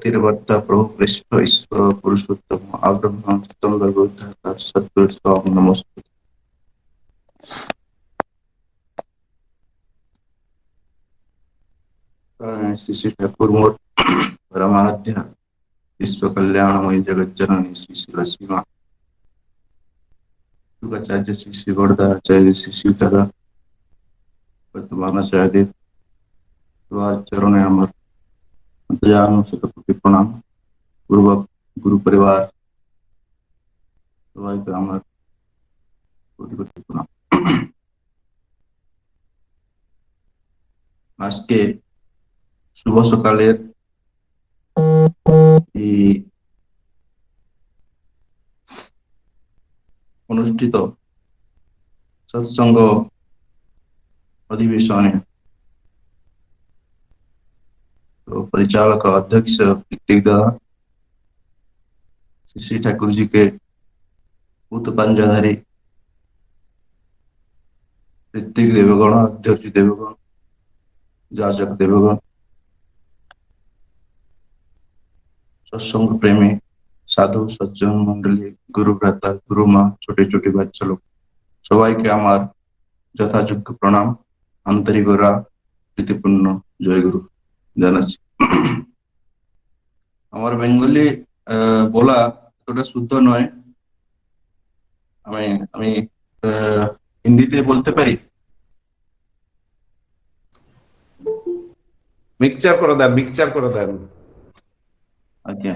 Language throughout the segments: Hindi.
गतिर्भर्ता प्रभु कृष्ण ईश्वर पुरुषोत्तम अब्रह्म तम सद्गुरु स्वामी नमस्ते। श्री श्री ठाकुर मोर परमाराध्य विश्व कल्याणमयी जगत जननी श्री श्री लक्ष्मी आचार्य श्री श्री वरदाचार्य श्री श्री दादा वर्तमान आचार्य द्वार चरण अमर दयानु शतकोटि प्रणाम पूर्वक गुरु परिवार सबाई के अमर कोटि कोटि प्रणाम। আজকে শুভ সকালের এই অনুষ্ঠিত সৎসঙ্গ अधिवेशने तो परिचालक अध्यक्ष ऋतिक दादा श्री श्री ठाकुर जी के पूत पंजाधारी ऋतिक देवगण अध्यक्ष देवगण जाजक देवगण सत्संग प्रेमी साधु सज्जन मंडली गुरु भ्राता गुरु माँ छोटे छोटे बच्चा लोग सबाई के आमार যথাযোগ্য প্রণাম আন্তরিক প্রীতিপূর্ণ জয় গুরু জানাচ্ছি। আমার বেঙ্গলি বলা এতটা শুদ্ধ নয়, আমি আমি হিন্দিতে বলতে পারি। মিক্সচার করে দেন। আজ্ঞা।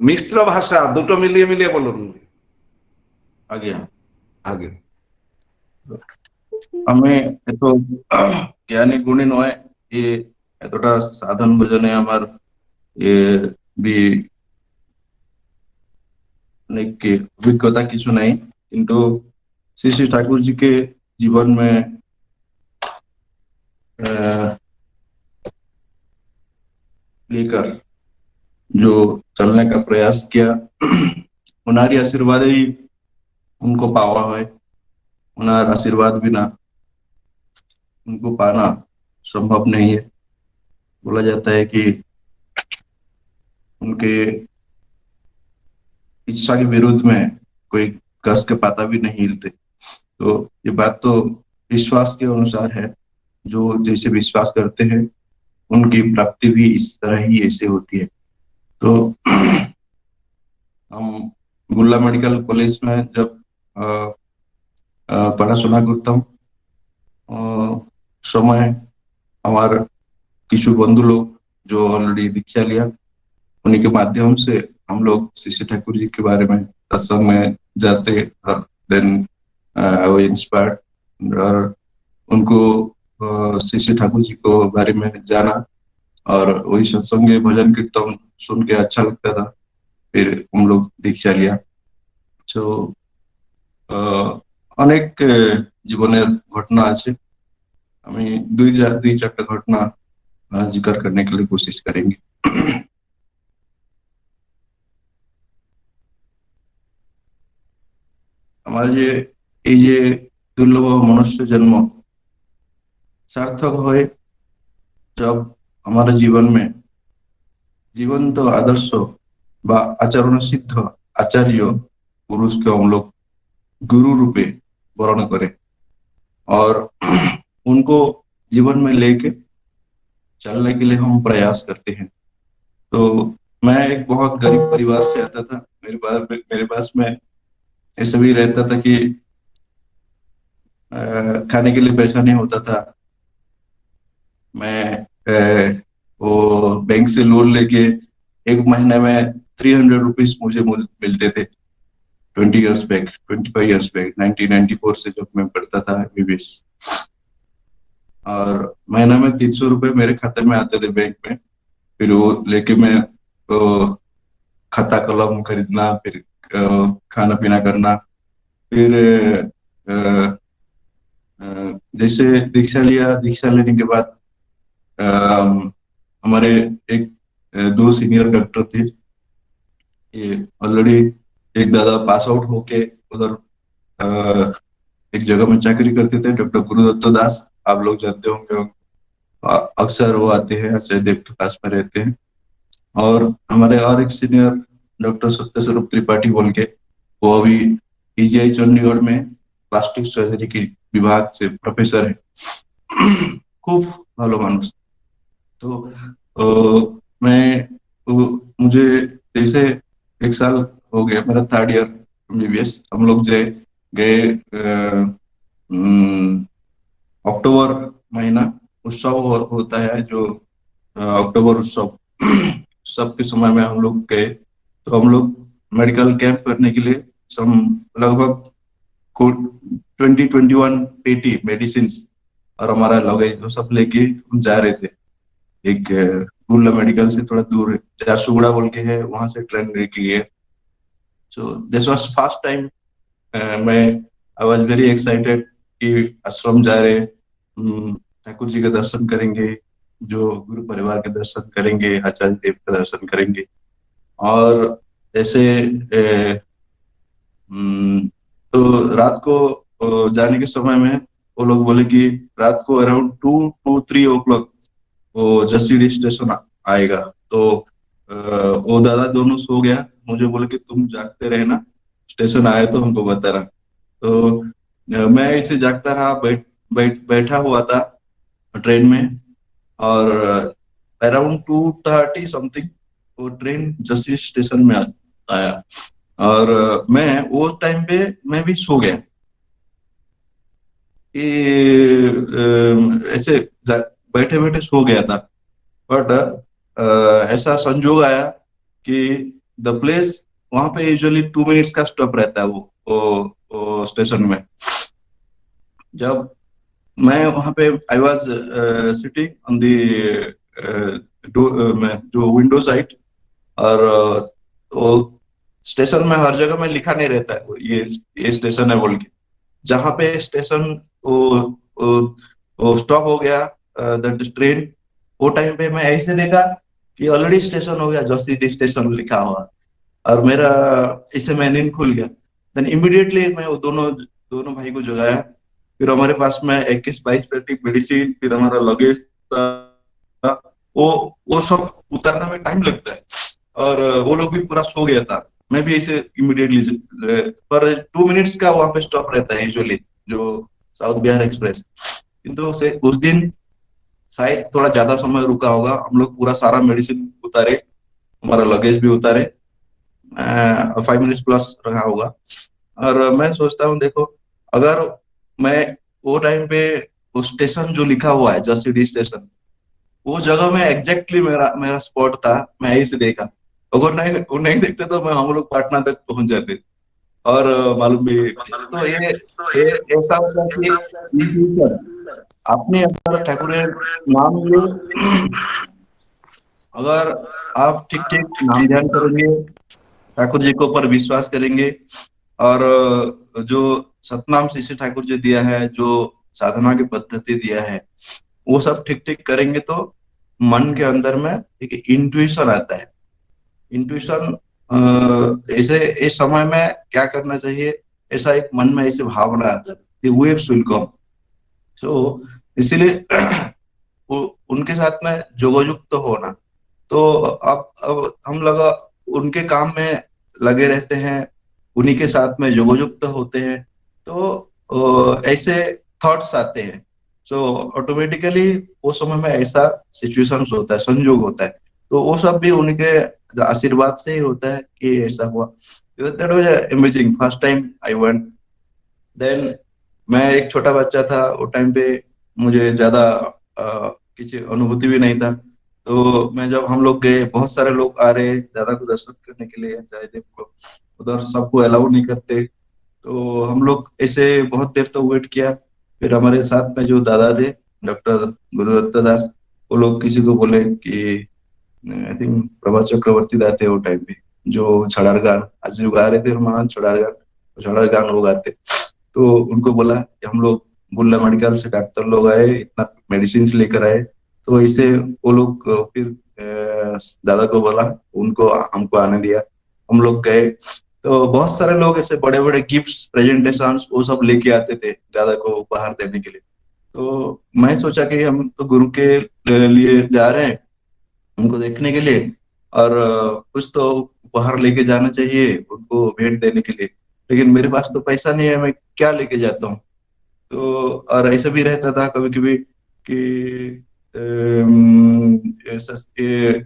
মিশ্র ভাষা দুটো মিলিয়ে মিলিয়ে বলুন। আজ্ঞা। আগে আমি এত জ্ঞানী গুণী নয়, এতটা সাধন ভোজনে আমার অনেক অভিজ্ঞতা কিছু নেই, কিন্তু श्री श्री ठाकुर जी के जीवन में लेकर जो चलने का प्रयास किया, उनारी आशीर्वाद ही उनको पावा है। उनार आशीर्वाद बिना उनको पाना संभव नहीं है। बोला जाता है कि उनके इच्छा के विरुद्ध में कोई घास के पाता भी नहीं हिलते। तो ये बात तो विश्वास के अनुसार है, जो जैसे विश्वास करते हैं उनकी प्राप्ति भी इस तरह ही ऐसे होती है। तो हम गुल्ला मेडिकल कॉलेज में जब पढ़ाशोना करताम समय हमार किशु बंधु लोग जो ऑलरेडी दीक्षा लिया, उन्हीं के माध्यम से हम लोग श्री श्री ठाकुर जी के बारे में सत्संग में जाते और देन वो इंस्पायर्ड और उनको श्री श्री ठाकुर जी को बारे में जाना और वही सत्संग भजन कीर्तन सुन के अच्छा लगता था। फिर हम लोग दीक्षा लिया। तो অনেক জীবনের ঘটনা আছে, আমি দুই চারটা ঘটনা जिक्र करने के लिए कोशिश करेंगे। আমার এই যে দুর্লভ মনুষ্য জন্ম सार्थक হয় जब हमारे जीवन में जीवंत आदर्श व आचरण सिद्ध आचार्य पुरुष को हम लोग गुरु रूपे वर्ण करें और उनको जीवन में लेके चलने के लिए हम प्रयास करते हैं। तो मैं एक बहुत गरीब परिवार से आता था। मेरे पास में ऐसा भी रहता था कि खाने के लिए पैसा नहीं होता था। मैं वो बैंक से लोन लेके एक महीने में 300 रुपीज मुझे मिलते थे। 20 years बैक 25 years बैक 1994 से जब मैं पढ़ता था MBBS, और महीने में 300 रुपए मेरे खाते में आते थे बैंक में। फिर वो लेके मैं तो खाता कलम खरीदना, फिर खाना पीना करना। फिर जैसे दीक्षा लिया, दीक्षा लेने के बाद हमारे एक दो सीनियर डॉक्टर थे, ये ऑलरेडी एक दादा पास आउट होके उधर एक जगह में चाकरी करते थे, डॉक्टर गुरुदत्त दास, आप लोग जानते होंगे। अक्सर वो आते हैं, अजय देव के पास में रहते हैं। और हमारे और एक सीनियर डॉक्टर सत्य स्वरूप त्रिपाठी बोल के, वो अभी पीजीआई चंडीगढ़ में प्लास्टिक सर्जरी की विभाग से प्रोफेसर है। खूब ভালো মানুষ। तो मैं मुझे जैसे एक साल हो गया, मेरा थर्ड ईयर एमबीबीएस। हम लोग जो गए अक्टूबर महीना उत्सव होता है, जो अक्टूबर उत्सव उत्सव के समय में हम लोग गए। तो हम लोग मेडिकल कैंप करने के लिए सम लगभग 20-21 पेटी मेडिसिन और हमारा लगेज वो सब लेके हम जा रहे थे। एक बुर्ला मेडिकल से थोड़ा दूर है, झारसुगुड़ा बोल के है, वहां से ट्रेन लेके गए। So this was first time. मैं आई वाज वेरी एक्साइटेड कि आश्रम जा रहे, ठाकुर जी के दर्शन करेंगे, जो गुरु परिवार के दर्शन करेंगे, आचार्य देव का दर्शन करेंगे। और ऐसे तो रात को जाने के समय में वो लोग बोले कि रात को अराउंड 2 to 3 o'clock वो जसीडीह स्टेशन आएगा। तो वो दादा दोनों सो गया, मुझे बोले कि तुम जागते रहना, स्टेशन आए तो हमको बताना। तो मैं इसे जागता रहा, बैठा हुआ था ट्रेन में। और अराउंड 2:30 समथिंग वो ट्रेन जसीडीह स्टेशन में आया। और मैं वो टाइम पे मैं भी सो गया कि ऐसे बैठे बैठे सो गया था। बट ऐसा संजोग आया कि द प्लेस, वहां पे यूजुअली 2 मिनट्स का स्टॉप रहता है वो स्टेशन में। जब मैं वहां पे I was sitting on the जो विंडो साइड। और वो स्टेशन में हर जगह में लिखा नहीं रहता है ये स्टेशन है बोल के। जहां पे स्टेशन वो स्टॉप हो गया दैट ट्रेन, वो टाइम पे मैं ऐसे देखा कि ऑलरेडी स्टेशन हो गया, जोशी स्टेशन लिखा हुआ। और मेरा इससे मैं नींद खुल गया। देन इमिडिएटली मैं वो दोनों दोनों भाई को जगाया। फिर हमारे पास में 21-22 पेटी मेडिसिन, फिर हमारा लगेज था। वो वो सब उतारने में टाइम लगता है। और वो लोग भी पूरा सो गया था। मैं भी ऐसे इमिडिएटली, पर 2 मिनट्स का वहां पे स्टॉप रहता है यूजुअली, जो साउथ बिहार एक्सप्रेस। किंतु उस दिन शायद थोड़ा ज्यादा समय रुका होगा। हम लोग पूरा सारा मेडिसिन उतारे, हमारा लगेज भी उतारे, 5 मिनट्स प्लस रहा होगा। और मैं सोचता हूँ, देखो, अगर मैं वो टाइम पे वो स्टेशन जो लिखा हुआ है जसीडीह स्टेशन, वो जगह में एग्जैक्टली मेरा मेरा स्पॉट था, मैं यही से देखा। अगर नहीं वो नहीं देखते तो मैं हम लोग पटना तक पहुंच जाते। और मालूम भी तो ये ऐसा होता है कि इन फ्यूचर आपने अगर ठाकुर नाम लिए, अगर आप ठीक ठीक नाम ध्यान करेंगे, ठाकुर जी के ऊपर विश्वास करेंगे, और जो सतनाम शिष्य ठाकुर जी दिया है, जो साधना की पद्धति दिया है, वो सब ठीक ठीक करेंगे तो मन के अंदर में एक इंट्यूशन आता है। इंट्यूशन ऐसे इस समय में क्या करना चाहिए, ऐसा एक मन में ऐसे भावना आता है, वेव्स विल कम। सो इसीलिए उनके साथ में जोगयुक्त होना। तो अब हम लोग उनके काम में लगे रहते हैं, उन्हीं के साथ में युक्त होते हैं। तो ऐसे थॉट्स आते हैं। सो ऑटोमेटिकली वो समय में ऐसा सिचुएशंस होता है, संयोग होता है। तो वो सब भी उनके आशीर्वाद से ही होता है कि ऐसा हुआ। That was amazing first time I went. Then मैं एक छोटा बच्चा था वो टाइम पे, मुझे ज्यादा किसी अनुभूति भी नहीं था। तो मैं जब हम लोग गए, बहुत सारे लोग आ रहे दादा को दर्शन करने के लिए, चाहे देखो उधर सबको अलाउ नहीं करते। तो हम लोग ऐसे बहुत देर तक वेट किया। फिर हमारे साथ में जो दादा थे, डॉक्टर गुरुदत्त दास, वो लोग किसी को बोले कि आई थिंक प्रभा चक्रवर्ती दा थे वो टाइम पे, जो छड़ारगान आज जो गा रहे थे, महान छड़ारगान, छड़ारगान लोग आते। तो उनको बोला कि हम लोग बुल्ला मेडिकल से डॉक्टर लोग आए, इतना मेडिसिन लेकर आए। तो इसे वो लोग फिर दादा को बोला, उनको हमको आने दिया। हम लोग गए। तो बहुत सारे लोग ऐसे बड़े बड़े गिफ्ट्स प्रेजेंटेशंस वो सब लेके आते थे दादा को उपहार देने के लिए। तो मैं सोचा कि हम तो गुरु के लिए जा रहे हैं, उनको देखने के लिए, और कुछ तो उपहार लेके जाना चाहिए उनको भेंट देने के लिए। लेकिन मेरे पास तो पैसा नहीं है, मैं क्या लेके जाता हूँ। तो और ऐसा भी रहता था कभी कभी कि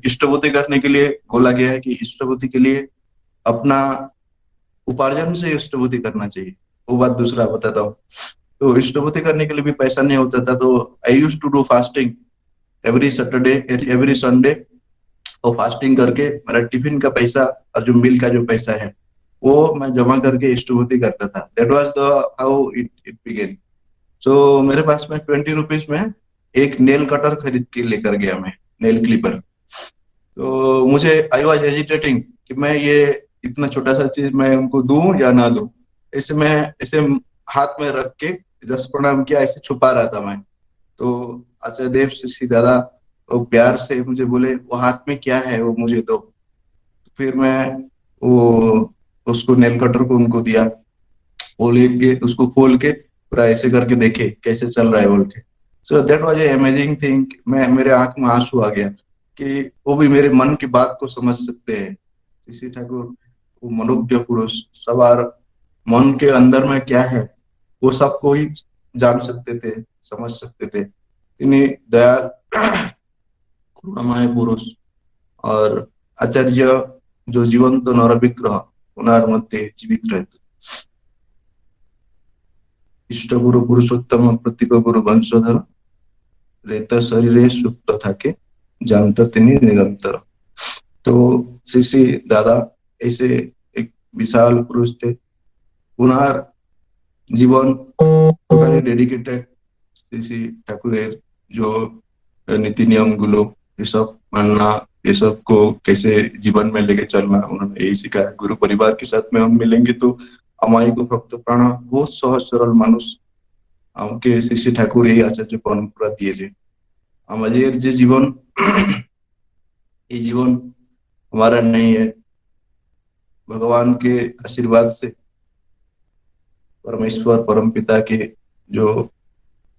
इष्टभूति करने के लिए बोला गया है कि इष्टभूति के लिए अपना उपार्जन से इष्टभूति करना चाहिए। वो बात दूसरा बताता हूँ। तो इष्टभूति करने के लिए भी पैसा नहीं होता था, तो I use to do fasting every Saturday, every Sunday. और फास्टिंग करके मेरा टिफिन का पैसा और जो मिल का जो पैसा है वो मैं जमा करके इष्टभूति करता था। That was the how it it began. So मेरे पास में 20 रुपीज में एक नेल कटर खरीद के लेकर गया मैं, नेल क्लिपर। तो मुझे आई वॉज हेजिटेटिंग कि मैं ये इतना छोटा सा चीज मैं उनको दूं या ना दूं। ऐसे मैं ऐसे हाथ में रख के जस्ट प्रणाम किया, ऐसे छुपा रहा था मैं। तो आचार्य देव श्री दादा वो प्यार से मुझे बोले वो हाथ में क्या है वो मुझे दो। फिर मैं वो उसको नेल कटर को उनको दिया। वो लेके उसको खोल के पूरा ऐसे करके देखे कैसे चल रहा है बोल के। So that was a amazing thing. मैं मेरे आंख में आंसू आ गया कि वो भी मेरे मन की बात को समझ सकते हैं। ऋषि ठाकुर वो मनोज्ञ पुरुष, सवार मन के अंदर में क्या है वो सब कोई जान सकते थे, समझ सकते थे। इन्हीं दया करुणामय पुरुष और आचार्य जो जीवंत नर विग्रह उनार मध्य जीवित रहते। इष्ट गुरु पुरुषोत्तम प्रतीक गुरु वंशधर रेत शरीर सुप्त থাকে जानता তিনি निरंतर। तो श्री श्री दादा ऐसे एक विशाल पुरुष थे। उनार जीवन टोटाली डेडिकेटेड श्री श्री ঠাকুরের जो नीति नियम गुलो ये सब मानना, ये सब को कैसे जीवन में लेके चलना उन्होंने यही सिखाया। गुरु परिवार के साथ में हम मिलेंगे तो हमारी को भक्त प्राण बहुत सहज सरल মানুষ আমাকে শ্রী শ্রী ঠাকুর এই আচার্য পরম্পরা দিয়েছে। আমাদের যে জীবন ये जीवन हमारा नहीं है, भगवान के आशीर्वाद से, परमेश्वर परम पिता के जो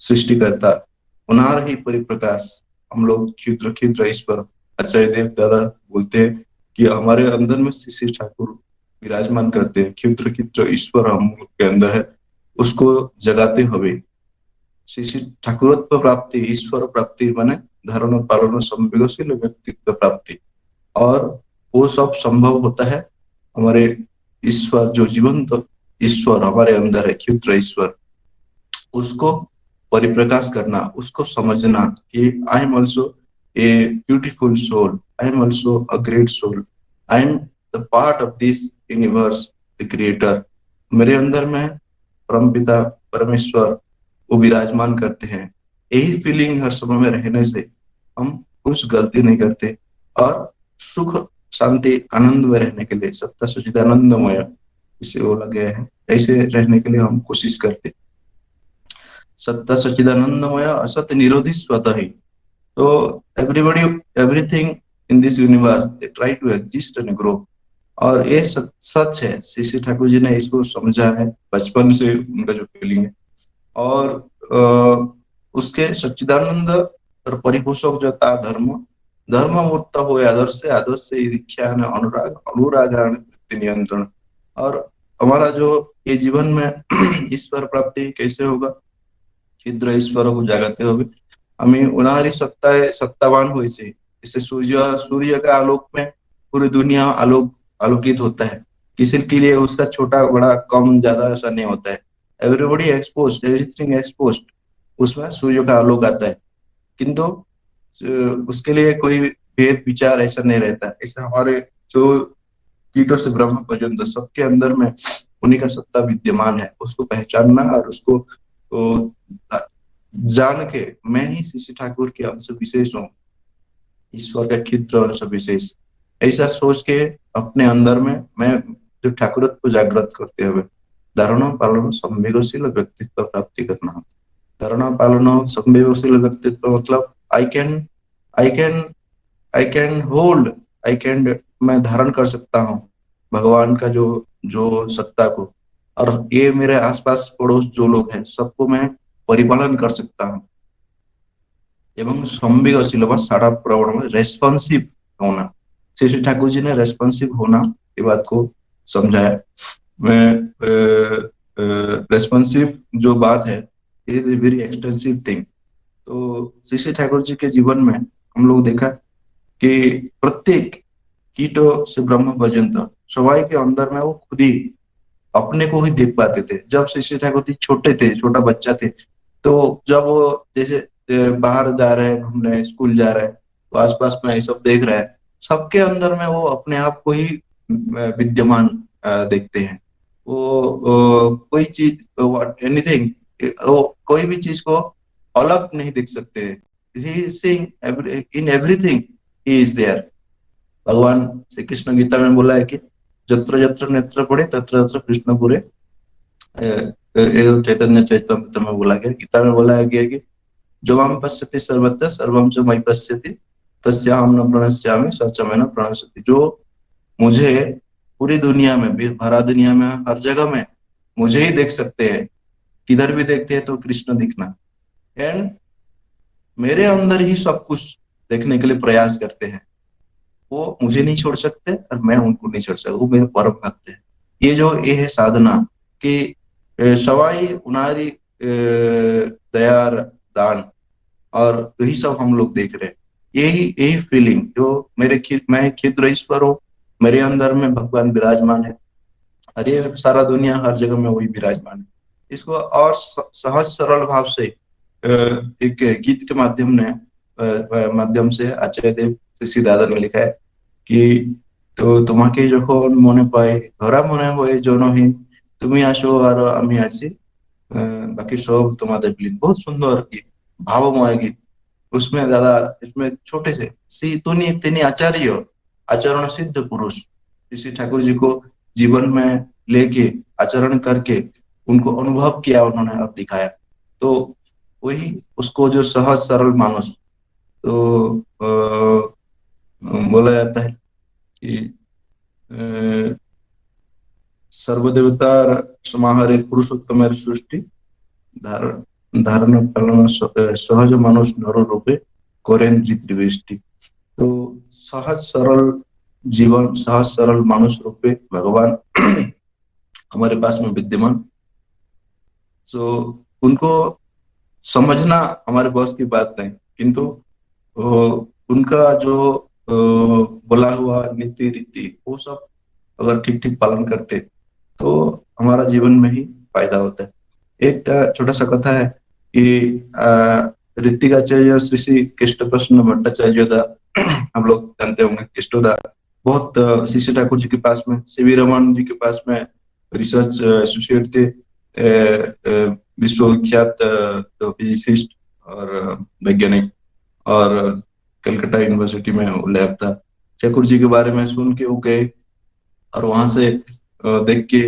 सृष्टिकर्ता उनार ही परिप्रकाश हम लोग क्षुद्र क्षुद्र ईश्वर आचार्य देव दादा बोलते हैं कि हमारे अंदर में श्री श्री ठाकुर विराजमान करते हैं। क्षुद्र क्षुद्र ईश्वर हम लोग के अंदर है, उसको जगाते हुए श्री श्री ठाकुरत्व प्राप्ति, ईश्वर प्राप्ति माने धारण पालन संवेगशील व्यक्तित्व प्राप्ति। और वो सब संभव होता है हमारे ईश्वर जो जीवंत ईश्वर हमारे अंदर है, क्षुद्र ईश्वर, उसको परिप्रकाश करना, उसको समझना कि I am also a beautiful soul, I am also a great soul, I am the part of this universe, the creator. मेरे अंदर में परम पिता परमेश्वर वो विराजमान करते हैं। यही फीलिंग हर समय में रहने से हम कुछ गलती नहीं करते और सुख शांति आनंद में रहने के लिए सत्ता सच्चिदानंदमय इसे बोला गया है, ऐसे रहने के लिए हम कोशिश करते। सत्ता सच्चिदानंदमय असत निरोधी स्वतः ही। तो everybody everything in this universe they try to exist and grow. और ये सच है, श्री श्री ठाकुर जी ने इसको समझा है बचपन से, उनका जो फीलिंग है। और उसके सच्चिदानंद और परिपोषक जो था धर्म, धर्म मूर्त हो आदर्श से, आदर्श से दीक्षा अनुराग, अनुराग नियंत्रण। और हमारा जो ये जीवन में ईश्वर प्राप्ति कैसे होगा, क्षुद्र ईश्वर को जागाते हुए हमें उनारी सत्ता सत्तावान हुई से। इससे सूर्य सूर्य का आलोक में पूरी दुनिया आलोकित होता है। किसी के लिए उसका छोटा बड़ा कम ज्यादा ऐसा नहीं होता है। एवरीबॉडी एक्सपोज, एवरीथिंग एक्सपोज, उसमें सूर्य का आलोक आता है। किंतु उसके लिए कोई भेद विचार ऐसा नहीं रहता। ऐसा हमारे जो कीटों से ब्रह्म पर्यंत सबके अंदर में उन्हीं का सत्ता विद्यमान है। उसको पहचानना और उसको तो, जान के मैं ही श्री ठाकुर के अंश विशेष हूँ, ईश्वर का क्षुद्र अंश विशेष, ऐसा सोच के अपने अंदर में मैं जो ठाकुरत्व को जागृत करते हुए धारणा पालन संवेगशील व्यक्तित्व प्राप्ति करना। धारणा पालन संवेगशील व्यक्तित्व मतलब I can I can hold, I can, मैं धारण कर सकता हूँ भगवान का जो जो सत्ता को। और ये मेरे आसपास पड़ोस जो लोग हैं सबको मैं परिपालन कर सकता हूँ। एवं संवेगशील व साड़ा प्रवण में रेस्पॉन्सिव होना। श्री श्री ठाकुर जी ने रेस्पॉन्सिव होना की बात को समझाया। मैं रेस्पॉन्सिव जो बात है is a very extensive thing. तो श्री श्री ठाकुर जी के जीवन में हम लोग देखा कि प्रत्येक कीटों से ब्रह्म पर्यंत सवाई के अंदर में वो खुद ही अपने को ही देख पाते थे। जब श्री श्री ठाकुर जी छोटे थे, छोटा बच्चा थे, तो जब वो जैसे बाहर जा रहे हैं घूमने, स्कूल जा रहे हैं, तो आसपास में ये सब देख रहे हैं, सबके अंदर में वो अपने आप को ही विद्यमान देखते हैं। वो कोई चीज, एनीथिंग, वो कोई भी चीज को अलग नहीं देख सकते। He is seeing in everything, he is there. भगवान श्री कृष्ण गीता में बोला है कि जत्र जत्र नेत्र पड़े तत्र तत्र कृष्ण पूरे। चैतन्य चैतन्य में बोला गया, गीता में बोला गया कि जो माम पश्यति सर्वत्र सर्वम च मयि पश्यति तस्याहं न प्रणश्यामि स च मे न प्रणश्यति। जो मुझे पूरी दुनिया में भी, भरा दुनिया में, हर जगह में मुझे ही देख सकते हैं, किधर भी देखते हैं तो कृष्ण दिखना। एंड मेरे अंदर ही सब कुछ देखने के लिए प्रयास करते हैं। वो मुझे नहीं छोड़ सकते और मैं उनको नहीं छोड़ सकता, वो मेरे परम भक्त है। ये है साधना कि सवाई उनारी दयार दान, और यही सब हम लोग देख रहे हैं। यही यही फीलिंग जो मैं क्षुद्र ईश्वर हूँ, मेरे अंदर में भगवान विराजमान है, और ये सारा दुनिया हर जगह में वही विराजमान है। इसको और सहज सरल भाव से एक गीत के माध्यम से आचार्य देव श्री दादा ने लिखा है कि তো তোমাকে যখন মনে পাই ধরা মনে হয় জনহীন, তুমি আসো আর আমি আছি, बाकी सब तुम्हारे बिलीन। बहुत सुंदर गीत, भावमय गीत। उसमें दादा, इसमें छोटे से सी तुनी तिनी आचार्य आचरण सिद्ध पुरुष, इसी ठाकुर जी को जीवन में लेके आचरण करके उनको अनुभव किया उन्होंने और दिखाया। तो वही उसको जो सहज सरल मानुष, तो बोला जाता है कि सर्वदेवतार समाहारे पुरुषोत्तम सृष्टि धारण धारण पालन सहज मानुष नर रूपे करें त्रिवृष्टि। तो सहज सरल जीवन, सहज सरल मानुष रूपे भगवान हमारे पास में विद्यमान। तो उनको समझना हमारे बस की बात नहीं, किंतु उनका जो बोला हुआ नीति रीति वो सब अगर ठीक ठीक पालन करते तो हमारा जीवन में ही फायदा होता है। एक छोटा सा कथा है कि ऋतिकाचार्य श्री श्री कृष्ण प्रसन्न भट्टाचार्य दा हम लोग जानते होंगे कृष्ण दा, बहुत श्री श्री ठाकुर जी के पास में, सीवी रमन जी के पास में रिसर्च एसोसिएट थे। विश्वविख्यात फिजिसिस्ट और वैज्ञानिक, और कलकत्ता यूनिवर्सिटी में वो लैब था। ठाकुर जी के बारे में सुन के वो गए, और वहां से देख के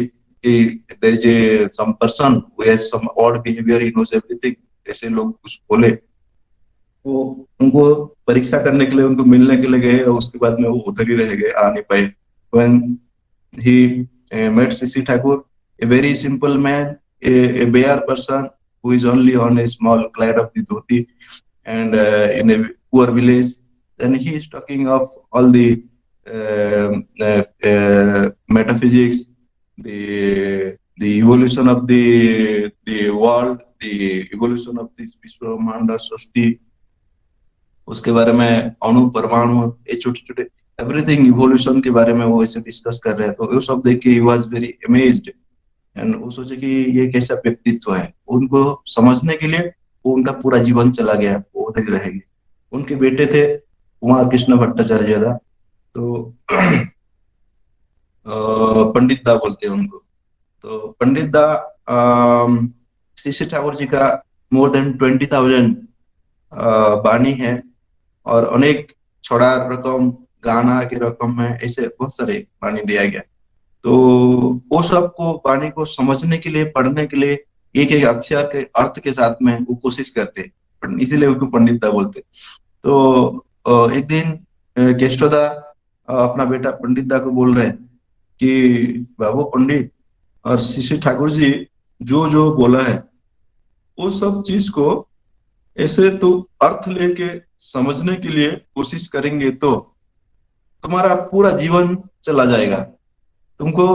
कि there is a some person who has some odd behavior, he knows everything, ऐसे लोग कुछ बोले, वो उनको परीक्षा करने के लिए उनको मिलने के लिए गए, और उसके बाद में वो उधर ही रह गए, आ नहीं पाए। when he met Sisi Thakur, a very simple man, a bare person who is only on a small clad of the dhoti, and in a poor village, and he is talking of all the metaphysics, the evolution of the world, the evolution of this Vishwamanda Srishti, उसके बारे में, अणु परमाणु, ये छोटे छोटे एवरीथिंग इवोल्यूशन के बारे में वो ऐसे डिस्कस कर रहे हैं। तो वो सब देख के he was very amazed, and वो सोचे कि ये कैसा व्यक्तित्व है। उनको समझने के लिए वो उनका पूरा जीवन चला गया, वो उधर ही रह गए। उनके बेटे थे कुमार कृष्ण भट्टाचार्य दा, तो पंडित दा बोलते हैं उनको। तो पंडित दा श्री श्री ठाकुर जी का मोर देन 20,000 बानी है, और अनेक छड़ा रकम, गाना के रकम में, ऐसे बहुत सारे बानी दिया गया। तो वो सबको बानी को समझने के लिए, पढ़ने के लिए एक एक अक्षर के अर्थ के साथ में वो कोशिश करते, इसीलिए उनको पंडित दा बोलते। तो एक दिन केष्टोदा अपना बेटा पंडित दा को बोल रहे हैं कि बाबू पंडित, और श्री श्री ठाकुर जी जो जो बोला है वो सब चीज को ऐसे तो अर्थ लेके समझने के लिए कोशिश करेंगे तो तुम्हारा पूरा जीवन चला जाएगा, तुमको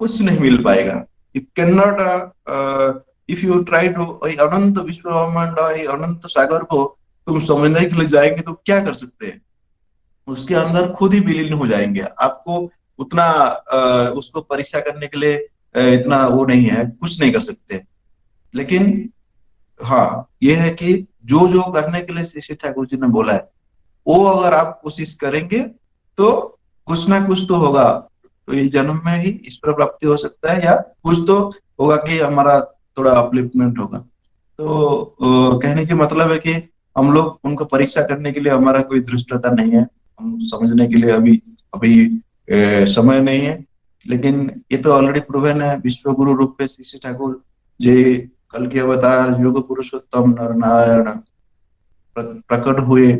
कुछ नहीं मिल पाएगा। You can not, if you try to अनंत विश्व ब्रह्मांड ये अनंत सागर को तुम समझने के लिए जाएंगे तो क्या कर सकते हैं? उसके अंदर खुद ही विलीन हो जाएंगे। आपको उतना उसको परीक्षा करने के लिए इतना वो नहीं है, कुछ नहीं कर सकते। लेकिन हाँ, ये है कि जो जो करने के लिए श्री श्री ठाकुर जी ने बोला है, वो अगर आप कोशिश करेंगे तो कुछ ना कुछ तो होगा। तो ये जन्म में ही ईश्वर प्राप्ति हो सकता है, या कुछ तो होगा कि हमारा थोड़ा अपलिफ्टमेंट होगा। तो कहने की मतलब है कि हम लोग उनको परीक्षा करने के लिए हमारा कोई धृष्टता नहीं है, हम समझने के लिए अभी अभी समय नहीं है। लेकिन ये तो ऑलरेडी प्रूवन है, विश्व गुरु रूप में श्री श्री ठाकुर जी कल के अवतार युग पुरुषोत्तम नर नारायण प्रकट हुए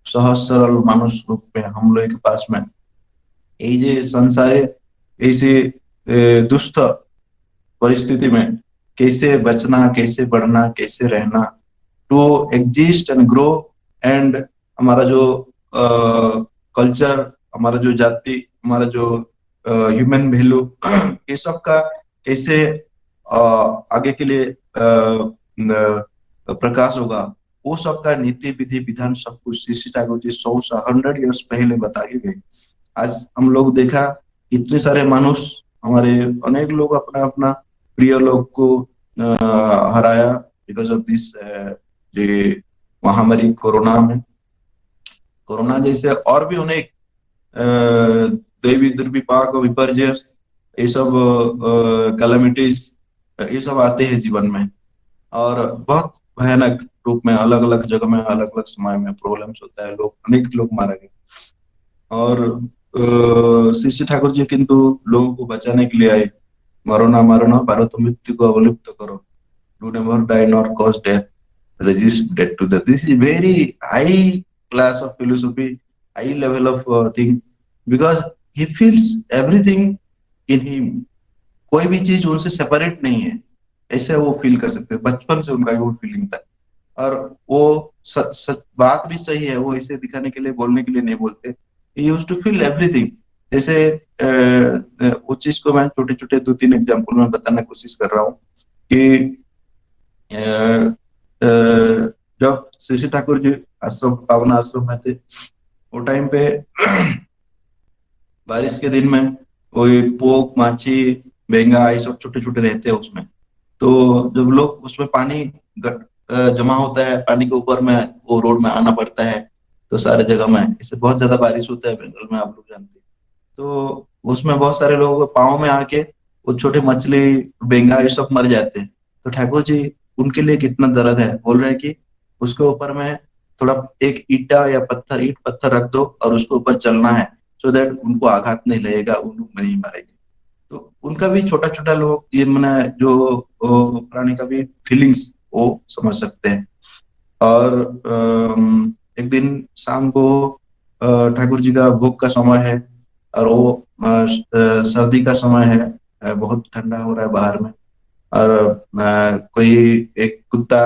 सहज सरल मानुष रूप में हम लोग के पास में। এই যে संसारे ऐसे दुष्ट परिस्थिति में कैसे बचना, कैसे बढ़ना, कैसे रहना, to exist and grow, and हमारा जो कल्चर, हमारा जो जाति, हमारा जो ह्यूमन वैल्यू ये सब का कैसे आगे के लिए प्रकाश होगा, वो सब का नीति विधि विधान सब कुछ श्री श्री ठाकुर जी 100 100 ईयर्स पहले बता के गए। आज हम लोग देखा इतने सारे मानुष, हमारे अनेक लोग अपना अपना प्रिय लोग को हराया बिकॉज ऑफ दिस ये महामारी कोरोना में। कोरोना जैसे और भी अनेक दैवी दुर्विपाक विपर्य ये सब कैलामिटीज ये सब आते हैं जीवन में, और बहुत भयानक रूप में अलग अलग जगह में अलग अलग समय में प्रॉब्लम्स होता है, लोग अनेक लोग मारे गए। और श्री श्री ठाकुर जी किंतु लोगों को बचाने के लिए आए। मरो ना मारो ना, भारत मृत्यु को अवलुप्त करो, do never die nor cause death, resist death to death. This is very high class of philosophy, high level of thing, because he feels everything in him. कोई भी चीज उनसे सेपरेट नहीं है, ऐसे वो फील कर सकते हैं, बचपन से उनका वो फीलिंग था। और वो सच बात भी सही है, वो ऐसे दिखाने के लिए बोलने के लिए नहीं बोलते। He used to feel everything. जैसे उस चीज को मैं छोटे छोटे 2 3 एग्जांपल में बताने की कोशिश कर रहा हूँ कि अ, अ, जब श्री श्री ठाकुर जी आश्रम पावन आश्रम में थे, वो टाइम पे बारिश के दिन में वही पोक माछी बेंगा ये सब छोटे छोटे रहते हैं उसमें। तो जब लोग उसमें पानी जमा होता है, पानी के ऊपर में वो रोड में आना पड़ता है, तो सारे जगह में इससे बहुत ज्यादा बारिश होता है बंगाल में, आप लोग जानते हैं। तो उसमें बहुत सारे लोगों के पाँव में आके वो छोटे मछली बेंगा ये सब मर जाते हैं। तो ठाकुर जी उनके लिए कितना दर्द है, बोल रहे हैं कि उसके ऊपर में थोड़ा एक ईटा या पत्थर, ईट पत्थर रख दो और उसके ऊपर चलना है, सो दैट उनको आघात नहीं लगेगा, उन लोग नहीं मरेंगे। तो उनका भी छोटा छोटा लोग ये मैंने जो प्राणी का भी फीलिंग्स वो समझ सकते हैं। और एक दिन शाम को ठाकुर जी का भोग का समय है, और वो सर्दी का समय है, बहुत ठंडा हो रहा है बाहर में। और कोई एक कुत्ता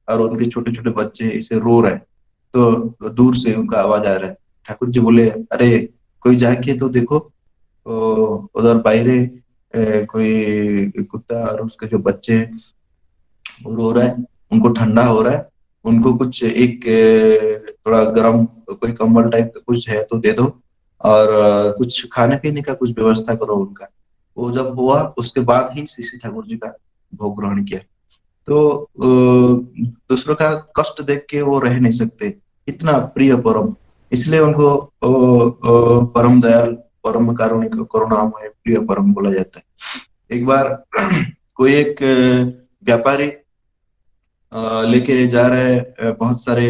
और उनके छोटे छोटे बच्चे इसे रो रहे हैं, तो दूर से उनका आवाज आ रहा है। ठाकुर जी बोले, अरे कोई जाके तो देखो। तो उधर बाहरे कोई कुत्ता और उसके जो बच्चे हैं वो रो रहा है, उनको ठंडा हो रहा है, उनको कुछ एक थोड़ा गर्म कोई कंबल टाइप का कुछ है तो दे दो, और कुछ खाने पीने का कुछ व्यवस्था करो उनका। वो जब हुआ उसके बाद ही श्री श्री ठाकुर जी का भोग ग्रहण किया। तो दूसरों का कष्ट देख के वो रह नहीं सकते, इतना प्रिय परम, इसलिए उनको परम दयाल, परम कारुणिक, करुणामय, प्रिय परम बोला जाता है। एक बार कोई एक व्यापारी लेके जा रहे हैं बहुत सारे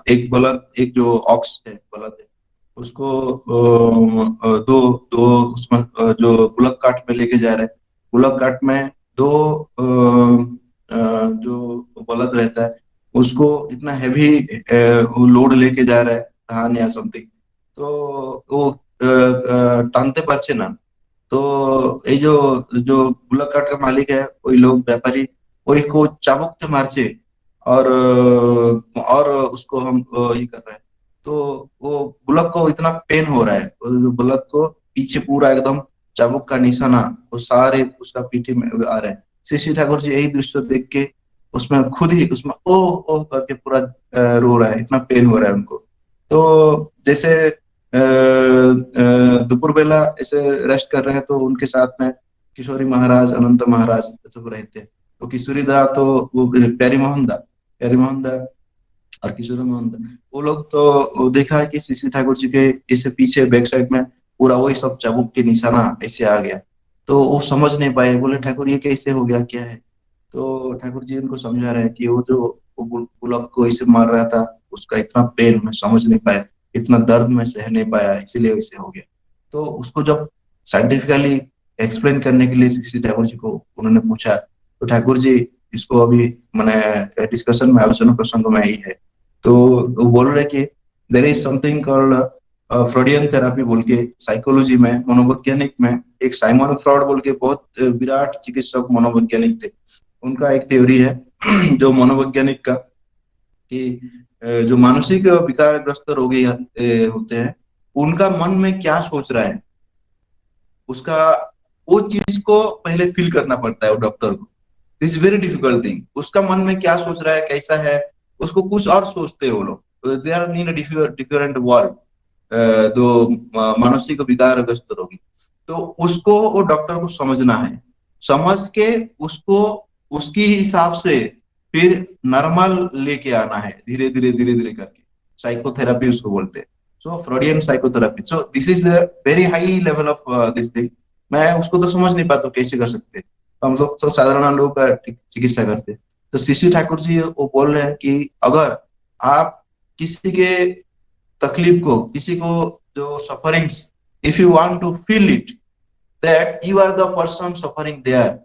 एक बलद, एक जो ऑक्स है बलद है, उसको दो दो उसमें जो बुलक काट में लेके जा रहे हैं। बुलक काट में दो जो बलद रहता है उसको इतना हैवी लोड लेके जा रहा है, धान या समथिंग। तो वो টানতে পারছে না। तो ये जो जो बुलक कार्ट का मालिक है, वही लोग व्यापारी, वही को चाबुक से मारचे, और उसको हम ये कर रहे हैं। तो वो बुलक को इतना पेन हो रहा है, वो बुलक को पीछे पूरा एकदम चाबुक का निशाना, वो सारे उसका पीठी में आ रहे हैं। श्री ठाकुर जी यही दृश्य देख के उसमें खुद ही उसमें ओ ओ करके पूरा रो रहा है, इतना पेन हो रहा है उनको। तो जैसे दोपहर बेला ऐसे रेस्ट कर रहे हैं, तो उनके साथ में किशोरी महाराज, अनंत महाराज सब रहते हैं। तो किशोरी दा तो वो प्यारी मोहन दा और किशोरी मोहन दा, वो लोग तो वो देखा है कि सीसी ठाकुर जी के इसे पीछे बैक साइड में पूरा वही सब चाबुक के निशाना ऐसे आ गया। तो वो समझ नहीं पाए, बोले ठाकुर ये कैसे हो गया, क्या है। तो ठाकुर जी उनको समझा रहे हैं कि वो जो वो बुलक को इसे मार रहा था, उसका इतना पेन मैं समझ नहीं पाया, इतना दर्द मैं सह नहीं पाया, इसीलिए वैसे हो गया। तो उसको जब साइंटिफिकली एक्सप्लेन करने के लिए श्री ठाकुर जी को उन्होंने पूछा, तो ठाकुर जी इसको अभी मैंने डिस्कशन में, आलोचना प्रसंग में ही है। तो वो बोल रहे कि there is something called Freudian therapy बोल के, साइकोलॉजी में, मनोवैज्ञानिक में, एक साइमन फ्रॉड बोल के बहुत विराट चिकित्सक मनोवैज्ञानिक थे। उनका एक थ्योरी है जो मनोवैज्ञानिक का, कि जो मानसिक विकारग्रस्त रोगी होते हैं, उनका मन में क्या सोच रहा है, उसका वो चीज को पहले फील करना पड़ता है वो डॉक्टर को। दिस वेरी डिफिकल्ट थिंग, उसका मन में क्या सोच रहा है, कैसा है, उसको कुछ और सोचते हैं वो लोग, they are in different world. जो मानसिक विकारग्रस्त रोगी, तो उसको वो डॉक्टर को समझना है, समझ के उसको उसकी हिसाब से फिर नॉर्मल लेके आना है, धीरे धीरे करके। साइकोथेरेपी उसको बोलते हैं। So Freudian psychotherapy, so this is very high level of this thing. मैं उसको तो समझ नहीं पाता कैसे कर सकते, तो हम लोग तो साधारण लोग का चिकित्सा करते। तो सीसी ठाकुर जी वो बोल रहे हैं कि अगर आप किसी के तकलीफ को, किसी को जो sufferings, if you want to feel it, that you are the person suffering there,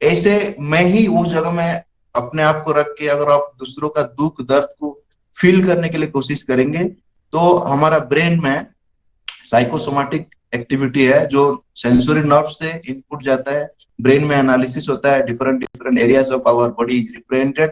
ऐसे मैं ही उस जगह में अपने आप को रख के अगर आप दूसरों का दुख दर्द को फील करने के लिए कोशिश करेंगे, तो हमारा ब्रेन में साइकोसोमेटिक एक्टिविटी है, जो सेंसरी नर्व से इनपुट जाता है, ब्रेन में एनालिसिस होता है, different different areas of our body is represented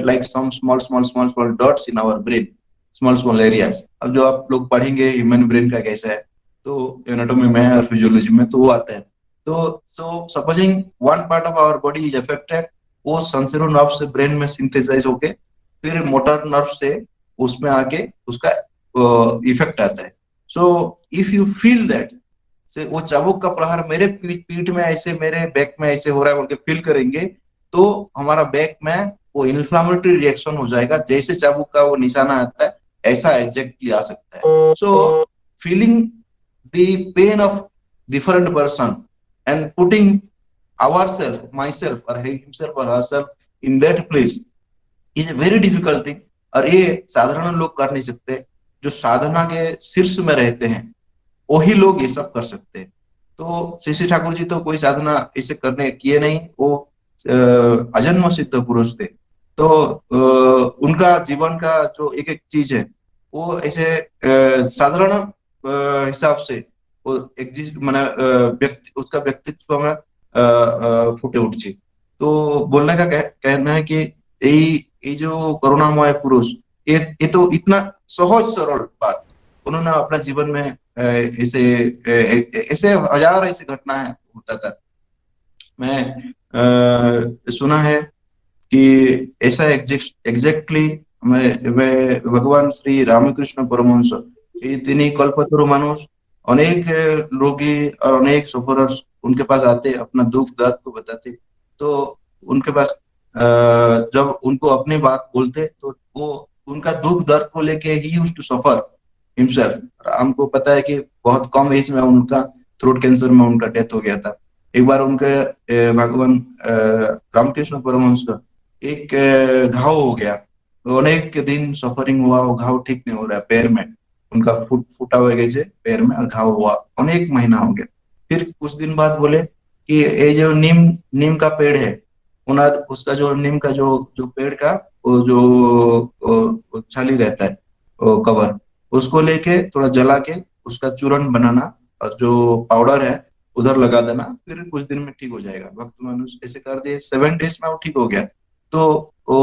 like some small small small small dots in our brain, small small areas. अब जो आप लोग पढ़ेंगे ह्यूमन ब्रेन का कैसा है, तो एनाटॉमी में और फिजियोलॉजी में तो वो आता है। तो so supposing one part of our body is affected, वो सेंसरी नर्व से ब्रेन में सिंथेसाइज होके फिर मोटर नर्व से उसमें आके उसका इफेक्ट आता है। So if you feel that, से वो चाबुक का प्रहार मेरे पीठ में ऐसे, मेरे बैक में ऐसे हो रहा है बोल के फील करेंगे, तो हमारा बैक में वो इन्फ्लामेटरी रिएक्शन हो जाएगा, जैसे चाबुक का वो निशाना आता है ऐसा एग्जैक्टली आ सकता है। So feeling the pain of different person and putting ourself, myself or himself or herself in that place is a very difficult thing. और ये साधारण लोग कर नहीं सकते, जो साधना के शीर्ष में रहते हैं वही लोग ये सब कर सकते हैं। तो श्री श्री ठाकुर जी तो कोई साधना ऐसे करने किए नहीं, वो अजन्म सिद्ध पुरुष थे। तो उनका जीवन का जो एक एक चीज है, वो ऐसे साधारण हिसाब से वो एग्जिस्ट मैंने व्यक्ति उसका व्यक्तित्व में फुटे उठছে। तो बोलने का कहना है कि ये जो करुणामय पुरुष, ये तो इतना सहज सरल बात उन्होंने अपना जीवन में ऐसे ऐसे हजार ऐसे घटना है होता था। मैं सुना है कि ऐसा एग्जैक्टली मैं भगवान श्री रामकृष्ण परमहंस, ये তিনি कल्पतरु मानुष, अनेक रोगी और अनेक सफरर्स उनके पास आते, अपना दुख दर्द को बताते। तो उनके पास जब उनको अपनी बात बोलते, तो वो उनका दुख दर्द को लेके he used to suffer himself. हमको पता है कि बहुत कम एज में उनका थ्रोट कैंसर में उनका डेथ हो गया था। एक बार उनके भगवान रामकृष्ण परमहंस का एक घाव हो गया, तो अनेक दिन सफरिंग हुआ, वो घाव ठीक नहीं हो रहा है पैर में, उनका फूटा हुआ कैसे पैर में और घाव हुआ, अनेक महीना हो गया। फिर कुछ दिन बाद बोले कि ये जो नीम नीम का पेड़ है, उना उसका जो नीम का जो जो पेड़ का वो जो वो छाली रहता है, वो कवर, उसको लेके थोड़ा जला के उसका चूरन बनाना, और जो पाउडर है उधर लगा देना, फिर कुछ दिन में ठीक हो जाएगा। भक्त मानुष ऐसे कर दिए, 7 days में वो ठीक हो गया। तो ও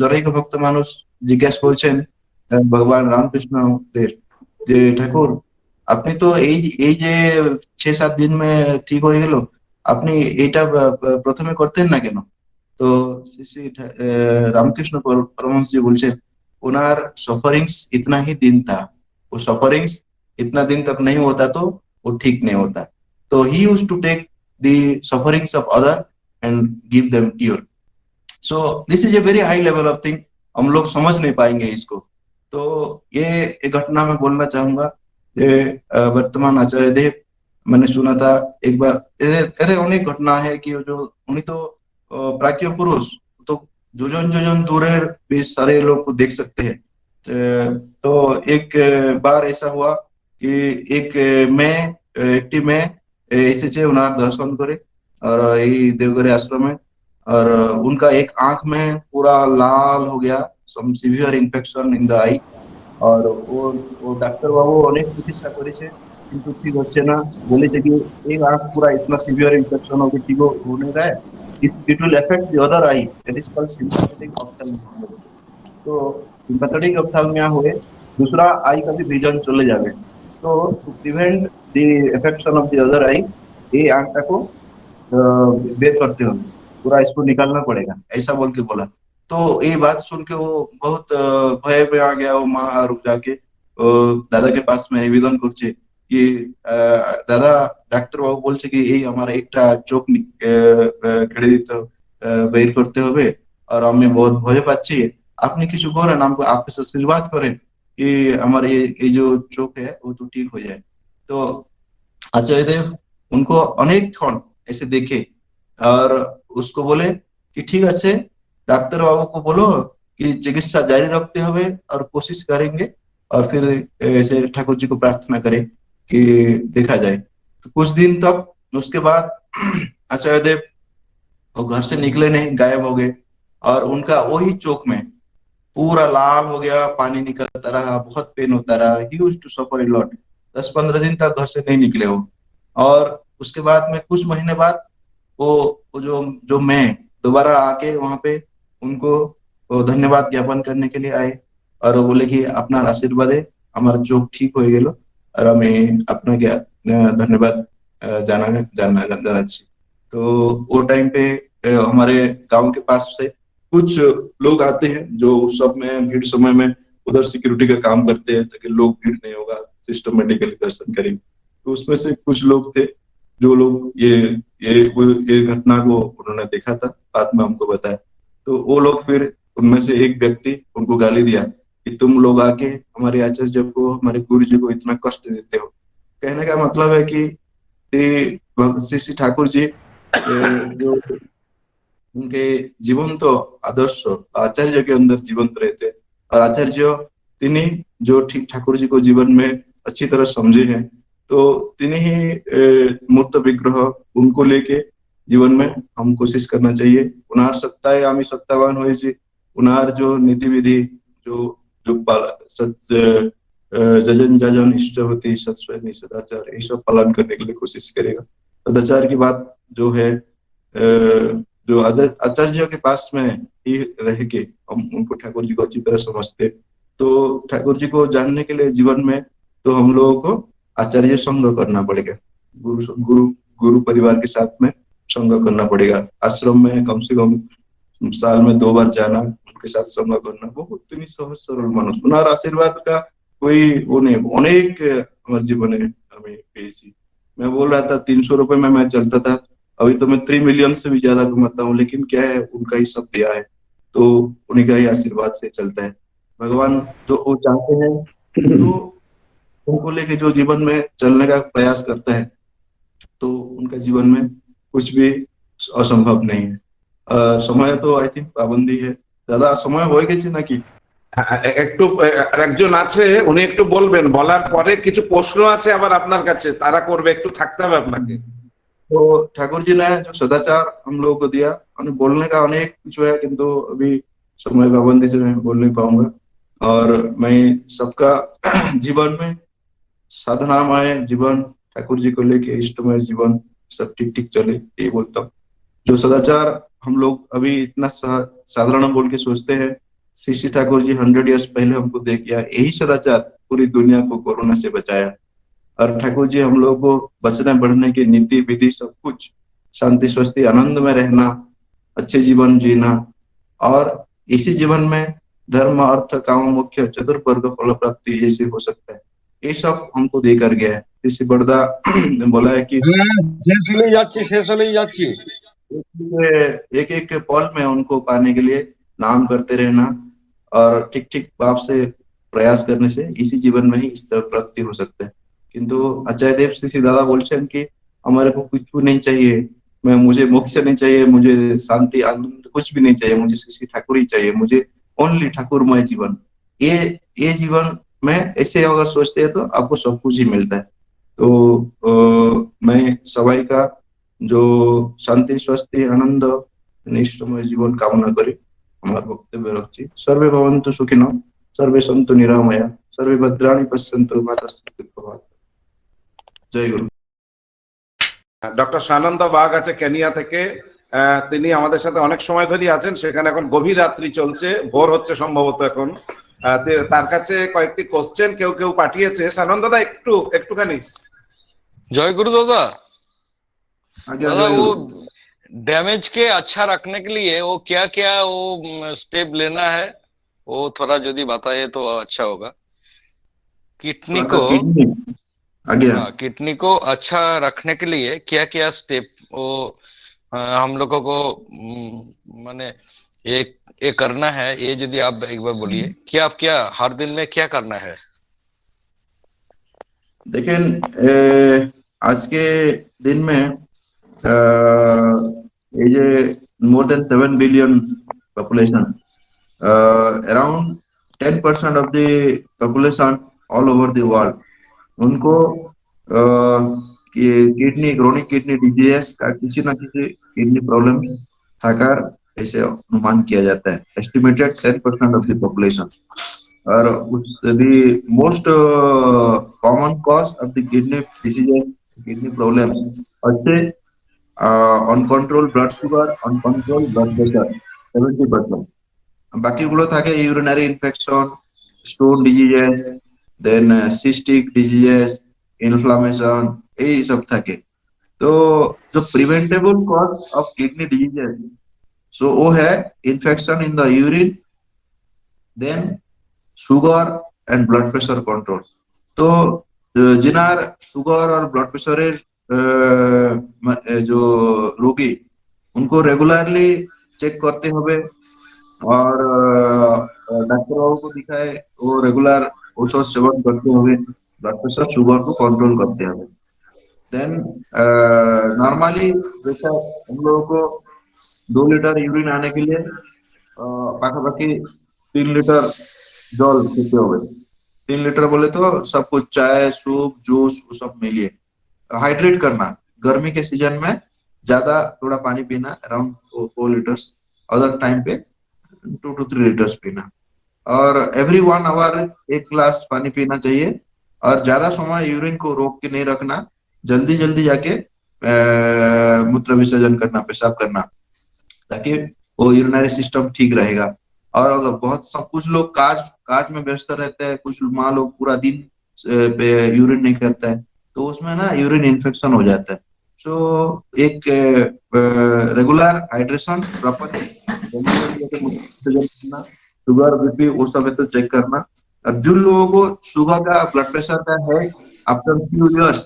জনৈক ভক্ত মানুষ জিজ্ঞেস করছেন ভগবান রামকৃষ্ণ দের যে ঠাকুর, আপনি তো এই এই যে 6-7 দিন ঠিক হয়ে গেল, আপনি এটা প্রথমে করতেন না কেন? तो श्री श्री रामकृष्ण परमहंस जी बोलছে उनार सफरिंग्स इतना ही दिन था, वो सफरिंग्स इतना दिन तक नहीं होता तो वो ठीक नहीं होता। तो he used to take the sufferings of other and give them cure. So this is a very high level of thing, हम लोग समझ नहीं पाएंगे इसको। तो ये एक घटना मैं बोलना चाहूंगा। ये वर्तमान आचार्य देव, मैंने सुना था एक बार, अरे अनेक घटना है कि जो उन्हीं तो प्राज्ञ पुरुष, तो जोजन जोजन दूर भी सारे लोग को देख सकते हैं। तो एक बार ऐसा हुआ कि एक मैं একটি মেয়ে এসেছে ওনার দর্শন করে, और এই देवघर आश्रम में, और उनका एक आंख में पूरा लाल हो गया, some severe infection in the eye. আর ও ডাক্তার বাবু অনেক চিকিৎসা করেছে কিন্তু ঠিক হচ্ছে না। বলেছে কি एक आंख पूरा इतना सीवियर इन्फेक्शन हो गया, ठीक हो नहीं रहा है, it will affect the other eye, that is called sympathetic ophthalmia. तो सिंपैथेटिक ऑप्थेल्मिया हुए दूसरा आई का भी विजन चले जावे। तो to prevent the affection of the other eye, ये आंख को बेर करते हो, पूरा इसको निकालना पड़ेगा, ऐसा बोल के बोला। तो ये बात सुन के वो बहुत भय में आ गया। वो माँ रुक जाके दादा के पास में निवेदन করছে कि দাদা ডাক্তারবাবু বলছে কি এই আমার একটা চোখ কেটে দিতে বের করতে হবে, আর আমি বহুত ভয় পাচ্ছি, আপনি কিছু করেন, আমাকে আপনি আশীর্বাद করেন कि আমার এই जो চোখ है वो तो ठीक हो जाए। तो आचार्य देव उनको अनेक क्षण ऐसे देखे और उसको बोले कि ठीक है, डॉक्टर बाबू को बोलो कि चिकित्सा जारी रखते हुए और कोशिश करेंगे, और फिर ऐसे ठाकुर जी को प्रार्थना करें कि देखा जाए। तो कुछ दिन तक, उसके बाद आचार्य देव वो घर से निकले नहीं, गायब हो गए, और उनका वही चौक में पूरा लाल हो गया, पानी निकलता रहा, बहुत पेन होता रहा, he used to suffer a lot. 10-15 दिन तक घर से नहीं निकले वो। और उसके बाद में कुछ महीने बाद वो वो जो जो मैं दोबारा आके वहां पे उनको वो धन्यवाद ज्ञापन करने के लिए आए, और वो बोले कि अपना आशीर्वाद है हमारा चोख ठीक हो गेलो, और हमें अपना क्या धन्यवाद जाना चाहिए। तो वो टाइम पे हमारे गांव के पास से कुछ लोग आते हैं जो उस सब में भीड़ समय में उधर सिक्योरिटी का काम करते हैं ताकि लोग भीड़ नहीं होगा, सिस्टमेटिकली दर्शन करेंगे। तो उसमें से कुछ लोग थे जो लोग ये घटना को उन्होंने देखा था, बाद में हमको बताया। तो वो लोग फिर उनमें से एक व्यक्ति उनको गाली दिया कि तुम लोग आके हमारे आचार्य को, हमारे गुरु जी को इतना कष्ट देते हो। कहने का मतलब है कि श्री श्री ठाकुर जी जो उनके जीवंत आदर्श आचार्य के अंदर जीवंत रहते हैं, और आचार्य तिन्ही जो ठीक ठाकुर जी को जीवन में अच्छी तरह समझे हैं। तो तिन्ही ही मूर्त विग्रह उनको लेके जीवन में हम कोशिश करना चाहिए। उनार सत्ताए आमी सत्तावान हुए जी, उनार जो नीति विधि जो जो जजन जजन इष्टवती सत्स्वनी सदाचार, ये सब पालन करने के लिए कोशिश करेगा। सदाचार की बात जो है जो आचार्य के पास में ही रह के हम उनको ठाकुर जी को अच्छी तरह समझते। तो ठाकुर जी को जानने के लिए जीवन में तो हम लोगों को आचार्य संग करना पड़ेगा, गुरु गुरु गुरु परिवार के साथ में संग करना पड़ेगा। आश्रम में कम से कम साल में 2 बार जाना, उनके साथ संग करना, बहुत তিনি সহজ সরল মানুষ। ওনার আশীর্বাদ का कोई वो नहीं, अनेक हमारे जीवन में हमें पेয়েছি। मैं बोल रहा था 300 रुपए में मैं चलता था, अभी तो मैं 3 मिलियन से भी ज्यादा कमाता हूँ, लेकिन क्या है उनका ही सब दिया है, तो उन्हीं का ही आशीर्वाद से चलता है। भगवान जो वो चाहते हैं तो उनको लेके जो जीवन में चलने का प्रयास करता है, तो उनका जीवन में कुछ भी असंभव नहीं है। समय तो आई थिंक पाबंदी है। দাদা সময় হয়ে গেছে নাকি? একটু একজন আছে, উনি একটু বলবেন, বলার পরে কিছু প্রশ্ন আছে আবার আপনার কাছে, তারা করবে, একটু থাকতে হবে আপনাকে। तो ठाकुर जी ने जो सदाचार हम लोगों को दिया, बोलने का अनेक कुछ है किंतु अभी समय पाबंदी से मैं बोल नहीं पाऊंगा। और मैं सबका जीवन में साधनामय जीवन ठाकुर जी को लेके इष्टमय जीवन सब ठीक ठीक चले, ये बोलता हूँ। जो सदाचार हम लोग अभी इतना साधारण बोल के सोचते हैं, श्री श्री ठाकुर जी 100 ईयर्स पहले हमको दे किया, यही सदाचार पूरी दुनिया को कोरोना से बचाया। और ठाकुर जी हम लोग को बचने बढ़ने की नीति विधि सब कुछ, शांति स्वस्ति आनंद में रहना, अच्छे जीवन जीना, और इसी जीवन में धर्म अर्थ काम मुख्य चतुर्वर्ग फल प्राप्ति जैसे हो सकता है, ये सब हमको देकर गया है। इसी बड़दा ने बोला है कि হ্যাঁ, শেষ হলেই যাচ্ছি, শেষ हलेई যাচ্ছি। एक एक पल में उनको पाने के लिए नाम करते रहना और ठीक ठीक भाव से प्रयास करने से इसी जीवन में ही इस तरह प्राप्ति हो सकता है। किंतु अजय देव श्री दादा बोलते हैं कि हमारे को कुछ भी नहीं चाहिए, मैं मुझे मोक्ष नहीं चाहिए, मुझे शांति आनंद कुछ भी नहीं चाहिए, मुझे श्री श्री ठाकुर ही चाहिए, मुझे ओनली ठाकुरमय जीवन। ये ये जीवन में ऐसे अगर सोचते हैं तो आपको सब कुछ ही मिलता है। तो मैं सबाई का जो शांति स्वस्ति आनंद निष्ठमय जीवन कामना करे हमारे वक्तव्य रखी। सर्वे भवन्तु सुखिनो, सर्वे सन्तु निरामया, सर्वे भद्राणि पश्यन्तु मा कश्चित् दुःखभाग्। जय गुरु। ডক্টর সানন্দ বাগ আছে কেনিয়া থেকে। তিনি আমাদের সাথে অনেক সময় ধরেই আছেন। সেখানে এখন গভীর রাত্রি চলছে, ভোর হচ্ছে সম্ভবত এখন। তার কাছে কয়েকটি কোশ্চেন কেউ কেউ পাঠিয়েছে। সানন্দ দা একটুখানি। जय गुरु दादा। आगे दादा जय वो गुरु। डैमेज के अच्छा रखने के लिए वो क्या क्या वो स्टेप लेना है, वो थोड़ा यदि बताइए तो अच्छा होगा। किडनी आपका को, किडनी आगे हाँ किडनी को अच्छा रखने के लिए क्या क्या स्टेप वो हम लोगों को माने ये करना है, ये यदि आप एक बार बोलिए क्या हर दिन में क्या करना है। देखिए आज के दिन में ये जो more than 7 billion population, around 10% of the population all over the world, उनको किडनी क्रोनिक किडनी डिजीज का किसी ना किसी किडनी प्रॉब्लम थाकर ऐसे अनुमान किया जाता है, एस्टिमेटेड 10% ऑफ द पॉपुलेशन। और most common cause of the kidney disease kidney problem अच्छे uncontrol blood sugar, uncontrol blood pressure 70%। বাকিগুলো থাকে urinary infection, stone diseases, then cystic diseases, inflammation, এই সব থাকে। তো जो preventable cause of kidney diseases, so वो है infection in the urine, then sugar and blood pressure control. তো जिनार शुगर और ब्लड प्रेशर जो रोगी उनको रेगुलरली चेक करते हुए और डॉक्टर बाबू को दिखाए, वो रेगुलर औषध सेवन करते हुए ब्लड प्रेशर शुगर को कंट्रोल करते हुए। देन नॉर्मली जैसा हम लोगों को 2 लीटर यूरिन आने के लिए पाखापाखि 3 लीटर জল খেতে হবে। 3 লিটার बोले तो सब कुछ चाय सूप जूस वो सब मिलिए। हाइड्रेट करना, गर्मी के सीजन में ज्यादा थोड़ा पानी पीना, अराउंड 4 लीटर्स, अदर टाइम पे 2 to 3 लीटर्स पीना, और एवरी 1 आवर एक गिलास पानी पीना चाहिए। और ज्यादा समय यूरिन को रोक के नहीं रखना, जल्दी जल्दी जाके मूत्र विसर्जन करना, पेशाब करना, ताकि वो यूरिनरी सिस्टम ठीक रहेगा। और अगर बहुत सब कुछ लोग काज काज में व्यस्त रहते हैं, कुछ माँ लोग पूरा दिन पे यूरिन नहीं करता है, तो उसमें ना यूरिन इन्फेक्शन हो जाता है। सो एक रेगुलर हाइड्रेशन प्रॉपरली, जल्दी जल्दी जाके विसर्जन करना, शुगर बीपी वो सब है तो चेक करना। अब जिन लोगों को शुगर का ब्लड प्रेशर का है आफ्टर फ्यू इयर्स,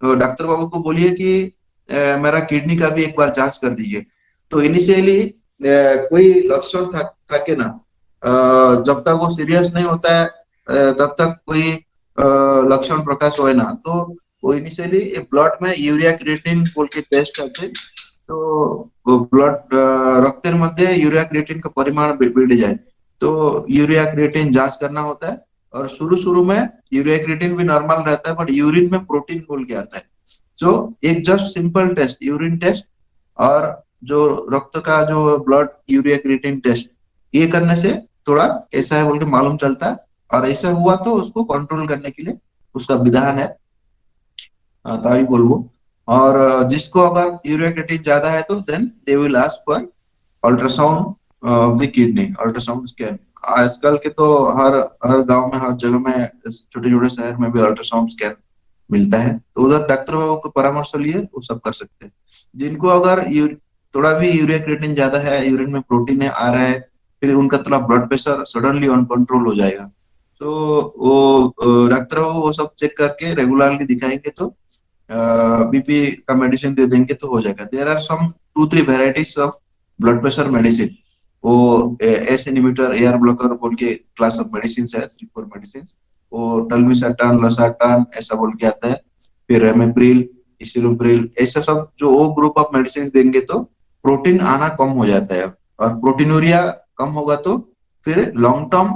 तो डॉक्टर बाबू को बोलिए कि मेरा किडनी का भी एक बार जांच कर दीजिए। तो इनिशियली कोई लक्षण था कि ना, जब तक वो सीरियस नहीं होता है तब तक कोई लक्षण प्रकाश होए ना, तो वो इनिशियली ब्लड में यूरिया क्रिएटिन बोल के टेस्ट करते, तो वो ब्लड रक्तेर मध्य यूरिया क्रिएटिन का परिमाण बढ़ जाए तो यूरिया क्रिएटिन जांच करना होता है। और शुरू शुरू में यूरिया क्रिएटिन भी नॉर्मल रहता है, बट यूरिन में प्रोटीन बोल के आता है। जो एक just simple test, urine test, और जो रक्त का जो ब्लड यूरिया क्रिएटिन टेस्ट, ये करने से थोड़ा कैसा है बोल के मालूम चलता है। और ऐसा हुआ तो उसको कंट्रोल करने के लिए उसका विधान है। ताकि बोलबो। और जिसको अगर यूरिया क्रिएटिन ज्यादा है तो then they will ask for ultrasound of the kidney, ultrasound scan. आजकल के तो हर हर गांव में, हर जगह में, छोटे छोटे शहर में भी अल्ट्रासाउंड स्कैन मिलता है, तो उधर डॉक्टर बाबू को परामर्श लिए वो सब कर सकते हैं। जिनको अगर थोड़ा भी यूरिया क्रिएटिन ज्यादा है, यूरिन में प्रोटीन है आ रहा है, फिर उनका थोड़ा ब्लड प्रेशर सडनली अनकंट्रोल हो जाएगा, तो वो डॉक्टर बाबू वो सब चेक करके रेगुलरली दिखाएंगे तो बीपी का मेडिसिन दे देंगे तो हो जाएगा। There are some 2-3 varieties of blood pressure medicine. वो एस इनहिबिटर, एआर ब्लॉकर बोल के क्लास ऑफ मेडिसिन है, 3-4 मेडिसिन। वो टल्मिसार्टान, लसार्टान ऐसा बोल के आता है, फिर रेमेप्रिल, इसिलोप्रिल, ऐसा सब जो वो ग्रुप ऑफ मेडिसिन देंगे तो प्रोटीन आना कम हो जाता है, और प्रोटीनूरिया कम होगा तो फिर long term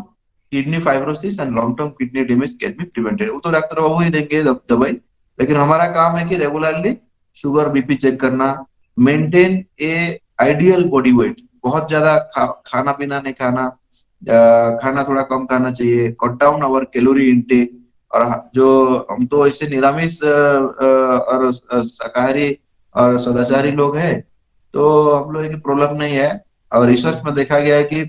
kidney fibrosis and long term kidney damage can be prevented. वो तो डॉक्टर बाबू ही देंगे दवाई, लेकिन हमारा काम है कि रेगुलरली शुगर बीपी चेक करना, maintain a ideal body weight. बहुत ज्यादा खाना पीना नहीं खाना, खाना थोड़ा कम खाना चाहिए, कट डाउन अवर कैलोरी इनटेक। और जो हम तो ऐसे निरामिष और शाकाहारी और सदाचारी लोग हैं, तो हम लोग की प्रॉब्लम नहीं है। और रिसर्च में देखा गया है कि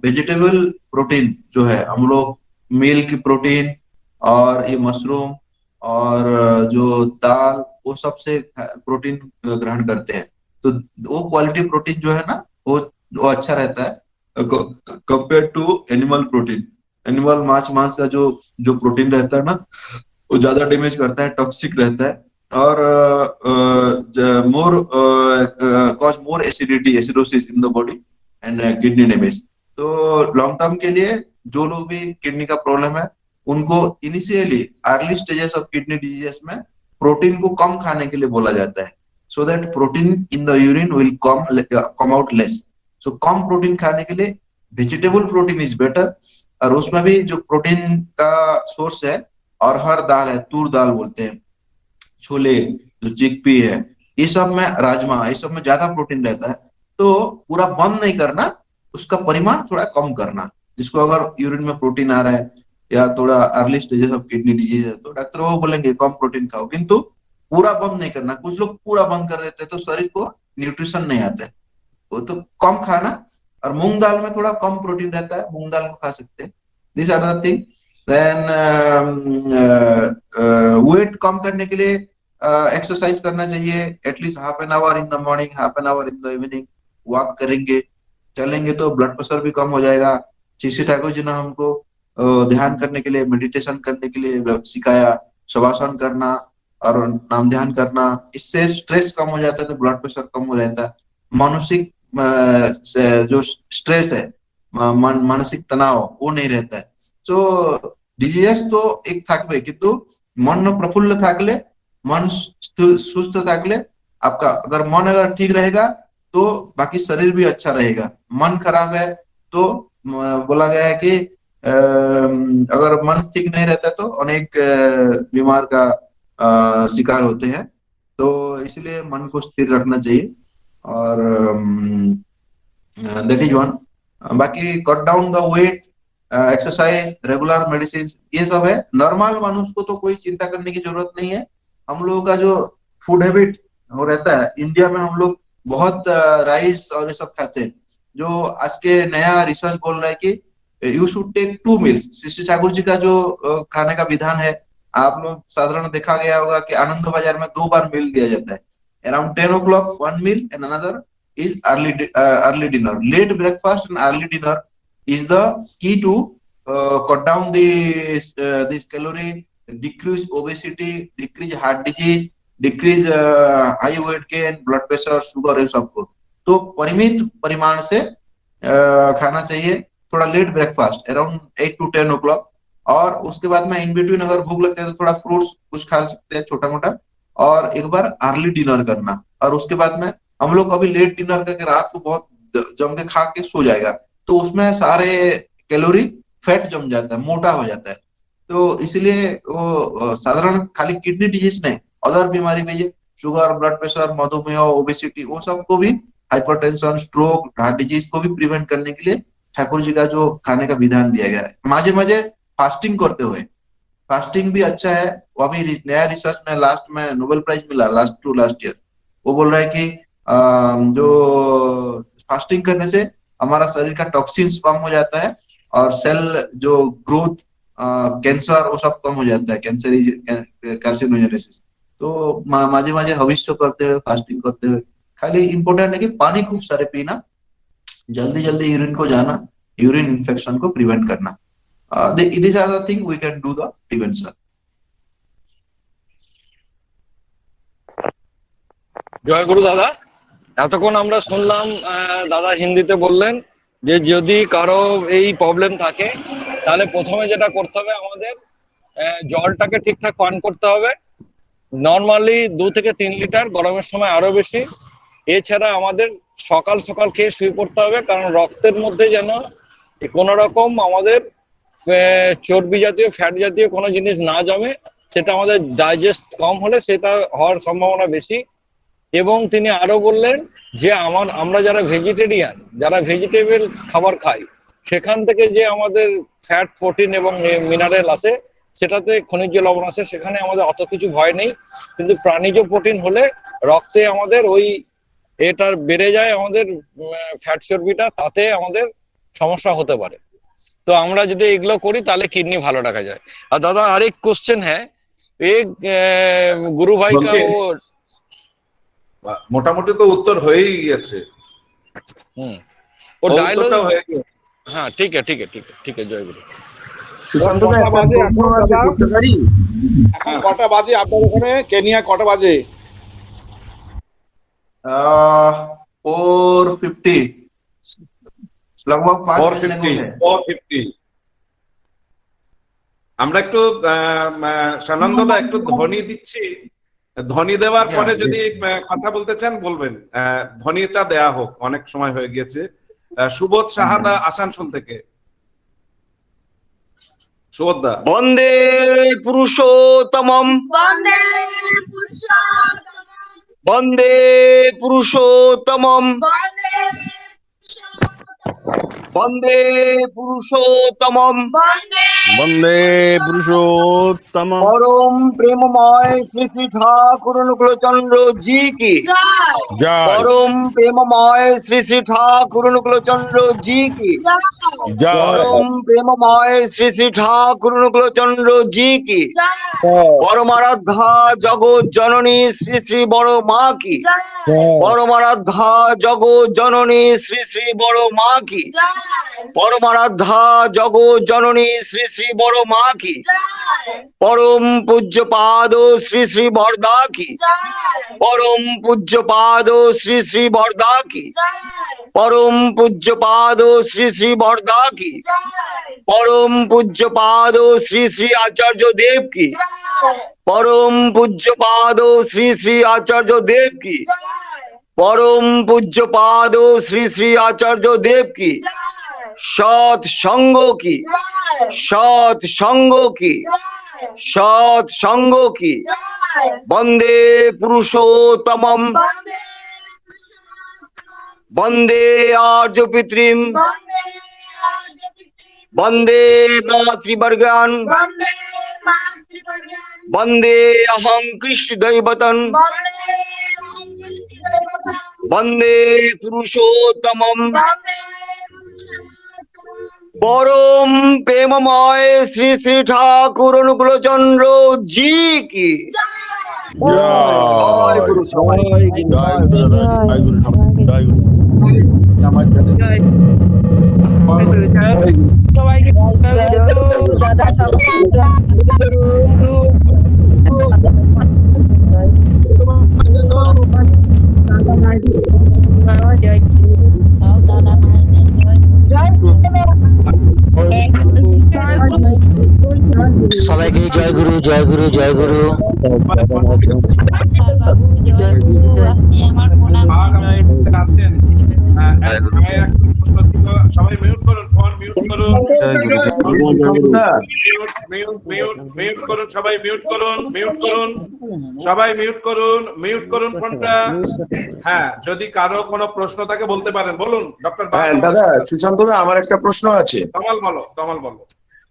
वेजिटेबल प्रोटीन जो है, हम लोग मिल्क प्रोटीन और ये मशरूम और जो दाल, वो सबसे प्रोटीन ग्रहण करते हैं, तो वो क्वालिटी प्रोटीन जो है ना, वो अच्छा रहता है compare to animal protein. Animal मांस मांस का जो जो प्रोटीन रहता है ना, वो ज्यादा डैमेज करता है, टॉक्सिक रहता है, और more cause more acidity, acidosis in the body and kidney damage. तो लॉन्ग टर्म के लिए जो लोग भी किडनी का प्रॉब्लम है, उनको initially early stages of kidney disease में प्रोटीन को कम खाने के लिए बोला जाता है, so that protein in the urine will come out less. So come protein खाने के लिए वेजिटेबल प्रोटीन इज बेटर। और उसमें भी जो प्रोटीन का सोर्स है, अरहर दाल है, तूर दाल बोलते हैं, छोले, जो चिकपी है, ये सब में, राजमा, ये सब में ज्यादा प्रोटीन रहता है। तो पूरा बंद नहीं करना, उसका परिमाण थोड़ा कम करना। जिसको अगर यूरिन में प्रोटीन आ रहा है या थोड़ा early stages of kidney disease है, तो डॉक्टर वो बोलेंगे कम प्रोटीन खाओ, किंतु पूरा बंद नहीं करना। कुछ लोग पूरा बंद कर देते हैं तो शरीर को न्यूट्रिशन नहीं आता है, वो तो कम खाना। और मूंग दाल में थोड़ा कम प्रोटीन रहता है, मूंग दाल को खा सकते हैं। This are the thing. Then weight कम करने के लिए एक्सरसाइज करना चाहिए, at least half an hour in the morning, half an hour in the evening. Walk करेंगे, चलेंगे तो ब्लड प्रेशर भी कम हो जाएगा। श्री ठाकुर जी ने हमको ध्यान करने के लिए, मेडिटेशन करने के लिए सिखाया, शवासन करना और नाम ध्यान करना। इससे स्ट्रेस कम हो जाता है, तो ब्लड प्रेशर कम हो जाता है। मानसिक जो स्ट्रेस है, मानसिक तनाव, वो नहीं रहता है। तो ডিজিএস তো এক থাকবে, কিন্তু मन प्रफुल्ल থাকলে, मन सुस्त থাকলে, आपका अगर मन अगर ठीक रहेगा तो बाकी शरीर भी अच्छा रहेगा। मन खराब है तो बोला गया है कि अगर मन ठीक नहीं रहता तो अनेक बीमार का शिकार होते हैं। तो इसलिए मन को स्थिर रखना चाहिए। और दैट इज वन। बाकी cut down the weight, exercise, regular medicine, ये सब है। नॉर्मल मनुष्य को तो कोई चिंता करने की जरूरत नहीं है। हम लोगों का जो फूड हैबिट हो रहता है इंडिया में, हम लोग बहुत राइस और ये सब खाते हैं। जो आज के नया रिसर्च बोल रहा है कि you should take 2 meals. Shri Thakur ji का जो खाने का विधान है, आप लोग साधारण देखा गया होगा कि आनंद बाजार में 2 बार मील दिया जाता है। Around 10 o'clock 1 meal and another is early dinner. Late breakfast and early dinner is the key to cut down this calorie, decrease obesity, decrease heart disease, decrease high weight gain, blood pressure, sugar, ये सबको। तो परिमित परिमाण से खाना चाहिए। थोड़ा late breakfast around 8 to 10 o'clock, और उसके बाद में इन बिटवीन अगर भूख लगता है तो थोड़ा फ्रूट्स कुछ खा सकते हैं छोटा मोटा, और एक बार अर्ली डिनर करना। और उसके बाद में हम लोग कभी लेट डिनर करके रात को बहुत जम के खा के सो जाएगा, तो उसमें सारे कैलोरी फैट जम जाता है, मोटा हो जाता है। तो इसलिए वो साधारण खाली किडनी डिजीज नहीं, अदर बीमारी भी है, शुगर, ब्लड प्रेशर, मधुमेह, ओबेसिटी, वो सबको भी, हाइपरटेंशन, स्ट्रोक, हार्ट डिजीज को भी प्रिवेंट करने के लिए ठाकुर जी का जो खाने का विधान दिया गया है, माझे माझे फास्टिंग करते हुए, फास्टिंग भी अच्छा है। वो अभी नया रिसर्च में लास्ट में नोबेल प्राइज मिला लास्ट ईयर। वो बोल रहा है कि जो फास्टिंग करने से हमारा शरीर का टॉक्सिन्स कम हो जाता है और सेल जो ग्रोथ कैंसर वो सब कम हो जाता है, कार्सिनोजेनेसिस। तो माझे माझे हविष्य करते हुए फास्टिंग करते हुए खाली इम्पोर्टेंट है कि पानी खूब सारे पीना, जल्दी जल्दी यूरिन को जाना, यूरिन इन्फेक्शन को प्रिवेंट करना। these are the thing we can do the prevention. জয় গুরু দাদা। এতক্ষণ আমরা শুনলাম দাদা হিন্দিতে বললেন যে যদি কারো এই প্রবলেম থাকে তাহলে প্রথমে যেটা করতে হবে আমাদের জলটাকে ঠিকঠাক পান করতে হবে। নর্মালি 2 থেকে 3 লিটার, গরমের সময় আরো বেশি। এছাড়া আমাদের সকাল সকাল খেয়ে শুয়ে পড়তে হবে, কারণ রক্তের মধ্যে যেন কোনো রকম আমাদের চর্বি জাতীয় ফ্যাট জাতীয় কোনো জিনিস না জমে, সেটা আমাদের ডাইজেস্ট কম হলে সেটা হওয়ার সম্ভাবনা বেশি। এবং তিনি আরো বললেন যে আমরা যারা ভেজিটেরিয়ান, যারা ভেজিটেবল খাবার খাই, সেখান থেকে যে আমাদের ফ্যাট, প্রোটিন এবং মিনারেল আছে, সেটাতে খনিজ লবণ আছে, সেখানে আমাদের অত কিছু ভয় নেই। কিন্তু প্রাণীজ প্রোটিন হলে রক্তে আমাদের ওই এটার বেড়ে যায়, আমাদের ফ্যাট চর্বিটা, তাতে আমাদের সমস্যা হতে পারে। তো আমরা যদি এগুলো করি তাহলে কিডনি ভালো রাখা যায়। আর দাদা আরেক কোশ্চেন হ্যাঁ, एक गुरु भाई का বলকে, वो মোটামুটি তো উত্তর হয়েই গেছে। वो উত্তরটা डायलॉग। হয়ে গেছে। हाँ ठीक है ठीक है ठीक है ठीक है, जय गुरु। সুশান্ত দা, কটা একটা বাজে প্রশ্ন এখন আছে, দাদা? করতে পারি? এখন কটা বাজে আপনার ওখানে? কেনিয়া কটা বাজে? 4:50, लगभग 5 बजने को 450 है। 450। আমরা একটু সানন্দদা একটু ধ্বনি দিচ্ছি, ধ্বনি দেওয়ার পরে যদি কথা বলতে চান বলবেন। ধ্বনিটা দেয়া হোক, অনেক সময় হয়ে গিয়েছে। সুবোধ সাহাদা আসানসোল থেকে। সুবোধদা। বন্দে পুরুষোত্তমম, বন্দে পুরুষোত্তমম, বন্দে পুরুষোত্তমম, বন্দে পুরুষোত্তমম, বন্দে পুরুষোত্তমম, বন্দে বন্দে পুরুষোত্তমম। পরম প্রেমময় শ্রী শ্রী ঠাকুর অনুকূলচন্দ্র জি কি জয় জয় পরম প্রেমময় শ্রী শ্রী ঠাকুর অনুকূলচন্দ্র জি কি জয় পরম প্রেমময় শ্রী শ্রী ঠাকুর অনুকূলচন্দ্র জি কি জয় পরমারাধ্যা জগৎ জননী শ্রী শ্রী বড় মা কি জয় পরমারাধ্যা জগৎ জননী শ্রী শ্রী বড় মা কি জয় পরমারাধ্যা জগৎ জননী শ্রী শ্রী বড় মা কি জয় পরম পূজ্যপাদ শ্রী শ্রী বরদা কি জয় পরম পূজ্যপাদ শ্রী শ্রী বরদা কি জয় পরম পূজ্যপাদ শ্রী শ্রী বরদা কি জয় পরম পূজ্যপাদ শ্রী শ্রী আচার্য দেব কি জয় পরম পূজ্যপাদ শ্রী শ্রী আচার্য দেব কি জয় পরম পূজ্যপাদ শ্রী শ্রী আচার্য দেব কি জয় সৎ সঙ্গ কি জয় সৎ সঙ্গ কি জয় সৎ সঙ্গ কি জয় বন্দে পুরুষোত্তমম বন্দে পুরুষোত্তমম, বন্দে আর্য পিতৃম বন্দে আর্যপিতৃ, বন্দে মাতৃবর্গান বন্দে মাতৃবর্গান, বন্দে অহং কৃষ্ণ দৈবতন বন্দে অহং কৃষ্ণদৈবতম, বন্দে পুরুষোত্তমম বন্দে পুরুষোত্তমম, পরম প্রেমময় শ্রী শ্রী ঠাকুর অনুকূলচন্দ্র জি কি জয় গুরু সবাই সবাইকে জয় গুরু জয় গুরু জয় গুরু। সবাই মিউট করুন, ফোন মিউট করুন, মিউট করুন, সবাই মিউট করুন, মিউট করুন, সবাই মিউট করুন, মিউট করুন ফোনটা। হ্যাঁ, যদি কারো কোনো প্রশ্ন থাকে বলতে পারেন, বলুন ডক্টর। দাদা সুশান্ত দা, আমার একটা প্রশ্ন আছে। তমাল বলো, তমাল বলো।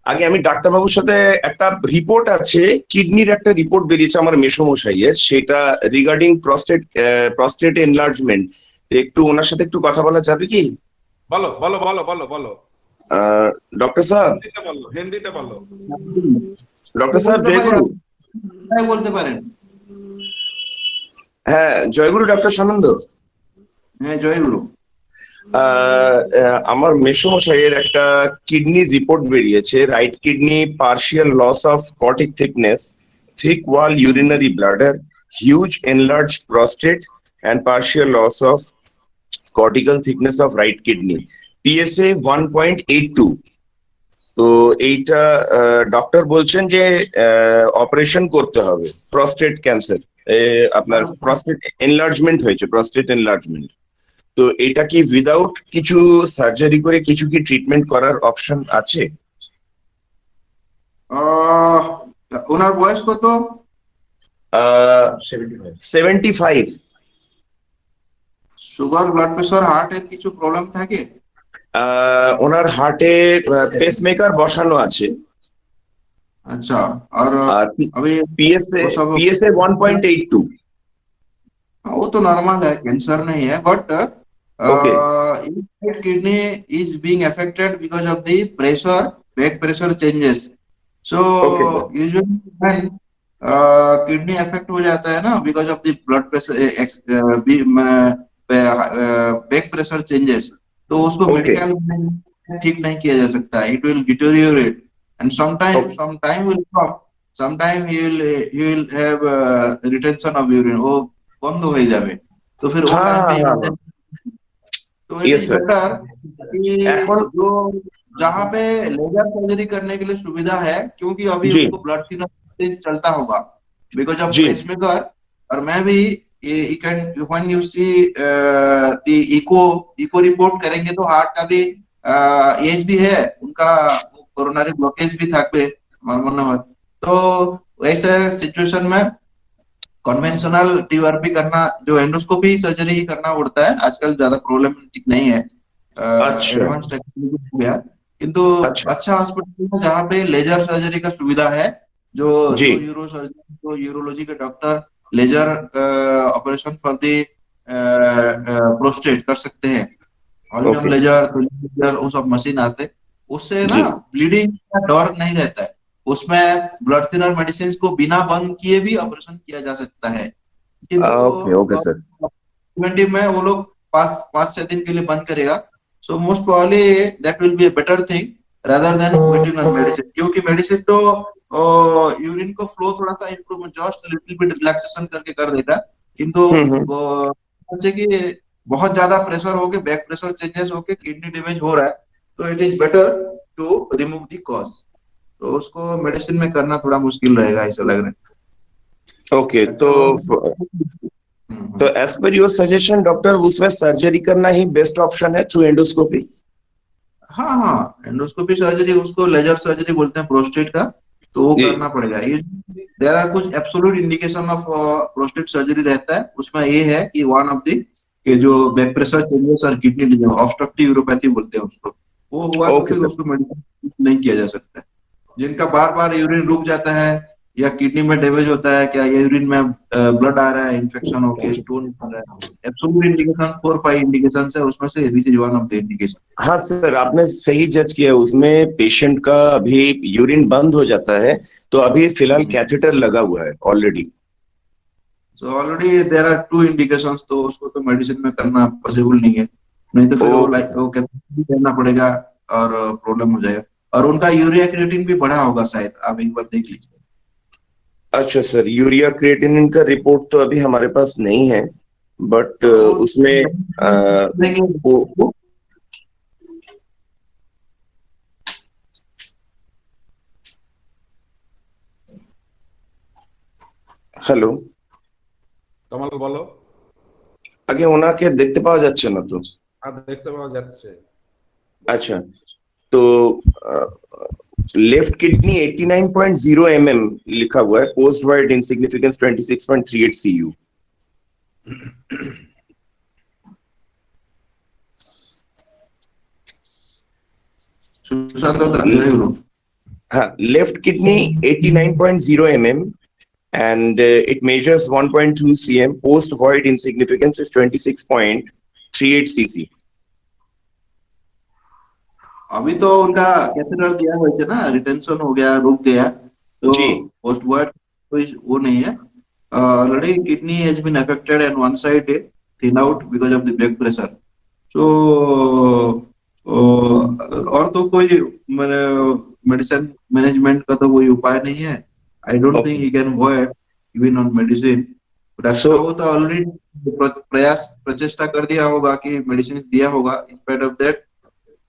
আগে আমি ডাক্তারবাবুর সাথে একটা রিপোর্ট আছে, কিডনির একটা রিপোর্ট বেরিয়েছে আমার মেসোমশাইয়ের, সেটা রিগার্ডিং প্রস্টেট এনলার্জমেন্ট। একটু ওনার সাথে একটু কথা বলা যাবে কি? বলো বলো বলো বলো বলো। ডক্টর সাহেব, হিন্দিতে বলো, হিন্দিতে বলো। ডক্টর সাহেব বলতে পারি, জয়গুরু। আপনি বলতে পারেন। হ্যাঁ জয়গুরু ডক্টর সানন্দ। হ্যাঁ, জয়গুরু। আমার মেসোমশাইয়ের একটা কিডনির রিপোর্ট বেরিয়েছে, right kidney partial loss of cortical thickness, thick wall urinary bladder, huge enlarged prostate, and partial loss of cortical thickness of right kidney. PSA 1.82। তো এইটা ডক্টর বলছেন যে অপারেশন করতে হবে, প্রস্টেট ক্যান্সার, আপনার প্রস্টেট এনলার্জমেন্ট হয়েছে, প্রস্টেট এনলার্জমেন্ট। তো এটা কি উইদাউট কিছু সার্জারি করে কিছু কি ট্রিটমেন্ট করার অপশন আছে? আহ, ওনার বয়স কত? 75। সুগার, ব্লাড প্রেশার, হার্টের কিছু প্রবলেম থাকে? ওনার হার্টে পেসমেকার বসানো আছে। अच्छा। और আর अभी পিএসএ वो सब পিএসএ 1.82। वो तो नॉर्मल है, कैंसर नहीं है, but okay kidney is being affected because of the pressure, back pressure changes. So okay sir. Usually when kidney affect हो जाता है ना because of the blood pressure, back pressure changes, तो उसको ओके मेडिकल ठीक नहीं किया जा सकता। It will deteriorate and some time will come, sometime he will have retention of urine, वो बंद हो जावे, तो फिर वो हाँ टाइम हाँ पे हाँ हाँ, तो it yes is sir. Better कि এখন जो जहाँ पे लेजर सर्जरी करने के लिए सुविधा है, क्योंकि अभी जी उनको ब्लड थिनर चलता होगा बिकॉज ऑफ जी पेसमेकर। और मैं भी you can when you see the echo report करेंगे तो हार्ट का भी एज भी है उनका, कोरोनरी ब्लॉकेज भी থাকবে আমার মনে হয়। तो ऐसे सिचुएशन में कन्वेंशनल टीआरपी करना, जो एंडोस्कोपी सर्जरी ही करना पड़ता है आजकल, ज्यादा प्रॉब्लमेटिक नहीं है, अच्छा एडवांस टेक्नोलॉजी हो गया। किंतु अच्छा अच्छा हॉस्पिटल में जहाँ पे लेजर सर्जरी का सुविधा है, जो जी जो यूरो सर्जन, जो यूरोलॉजी के doctor laser operation for the prostate कर सकते हैं। वॉल्यूम ओके लेजर, लेजर, वो सब मशीन आते, उससे ना जी ब्लीडिंग का डर नहीं रहता है। उसमें ब्लड थिनर मेडिसिन को बिना बंद किए भी ऑपरेशन किया जा सकता है। किंतु ओके ओके सर। प्रिवेंटिव में वो लोग 5 5 6 दिन के लिए बंद करेगा। So most probably that will be a better thing rather than waiting on medicine, क्योंकि मेडिसिन तो यूरिन को फ्लो थोड़ा सा improve, just little bit relaxation करके कर देगा, किंतु हम्म। वो सोचे कि बहुत ज्यादा प्रेशर होके, बैक प्रेशर चेंजेस होके किडनी डैमेज हो रहा है, तो it is better to remove the cause. तो उसको मेडिसिन में करना थोड़ा मुश्किल रहेगा ऐसा लग रहा ओके है। तो as per your suggestion doctor, उसमें सर्जरी करना ही बेस्ट ऑप्शन है थ्रू एंडोस्कोपी? हाँ हाँ, एंडोस्कोपी सर्जरी, उसको लेजर सर्जरी बोलते हैं प्रोस्टेट का, तो वो जी करना पड़ेगा। ये देयर आर कुछ absolute indication of prostate surgery रहता है, उसमें ये है कि वन ऑफ द कि जो बैक प्रेशर चेंजेस और किडनी डिजीज, ऑब्स्ट्रक्टिव यूरोपैथी बोलते हैं उसको, वो हुआ तो ओके फिर सर। उसको मेडिसिन नहीं किया जा सकता है। जिनका बार बार यूरिन रुक जाता है या किडनी में डैमेज होता है, क्या यूरिन में ब्लड आ रहा है, इन्फेक्शन होके स्टोन आ रहा है, एब्सोल्यूट इंडिकेशन 4 5 इंडिकेशन है, उसमें से this is one of the indication. हाँ सर, आपने सही जज किया, उसमें पेशेंट का अभी यूरिन बंद हो जाता है, तो अभी फिलहाल कैथेटर लगा हुआ है already. So already there are 2 indications, तो उसको तो मेडिसिन में करना पॉसिबल नहीं है, नहीं तो फिर वो ओके लाइक सर। वो कहते करना पड़ेगा और प्रॉब्लम हो जाएगा। और उनका यूरिया क्रिएटिन भी बढ़ा होगा शायद, आप एक बार देख लीजिए। अच्छा सर, यूरिया क्रिएटिनिन का रिपोर्ट तो अभी हमारे पास नहीं है, बट वो उसमें वो হ্যালো, কমল বলো। আগে ওনাকে দেখতে পাওয়া যাচ্ছে না তো। আর দেখতে পাওয়া যাচ্ছে। আচ্ছা, तो लेफ्ट किडनी 89.0 mm लिखा हुआ है, post wide insignificance 26.38 CU। Sushant होता है, Left kidney 89.0 mm, and it measures 1.2 cm. Post void insignificance is 26.38 cc. अभी तो उनका कैथेटर दिया हुआ है ना, रिटेंशन हो गया, रुक गया, तो जी। पोस्ट वर्ड कोई वो नहीं है। Already kidney has been affected and one side thin out because of the blood pressure. So और तो कोई मैंने मेडिसिन मैनेजमेंट का तो कोई उपाय नहीं है। आई don't think Okay. He can avoid even on medicine. Doctor So को तो ऑलरेडी प्रयास प्रचेष्टा कर दिया होगा कि मेडिसिन दिया होगा, इन स्पाइट ऑफ दैट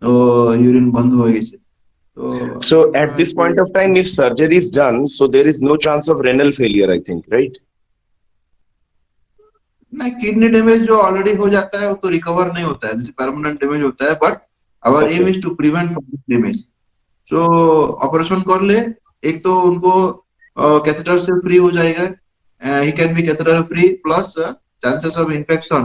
तो यूरिन बंद हो गई से। तो So at this point of time, if surgery is done, so there is no chance of renal failure, I think, right? नहीं, किडनी डैमेज जो ऑलरेडी हो जाता है वो तो रिकवर नहीं होता है, जैसे परमानेंट डैमेज होता है, but our aim Okay. Is to prevent from damage. So operation कर ले, एक तो उनको कैथेटर से फ्री हो जाएगा, he can be catheter free plus chances of infection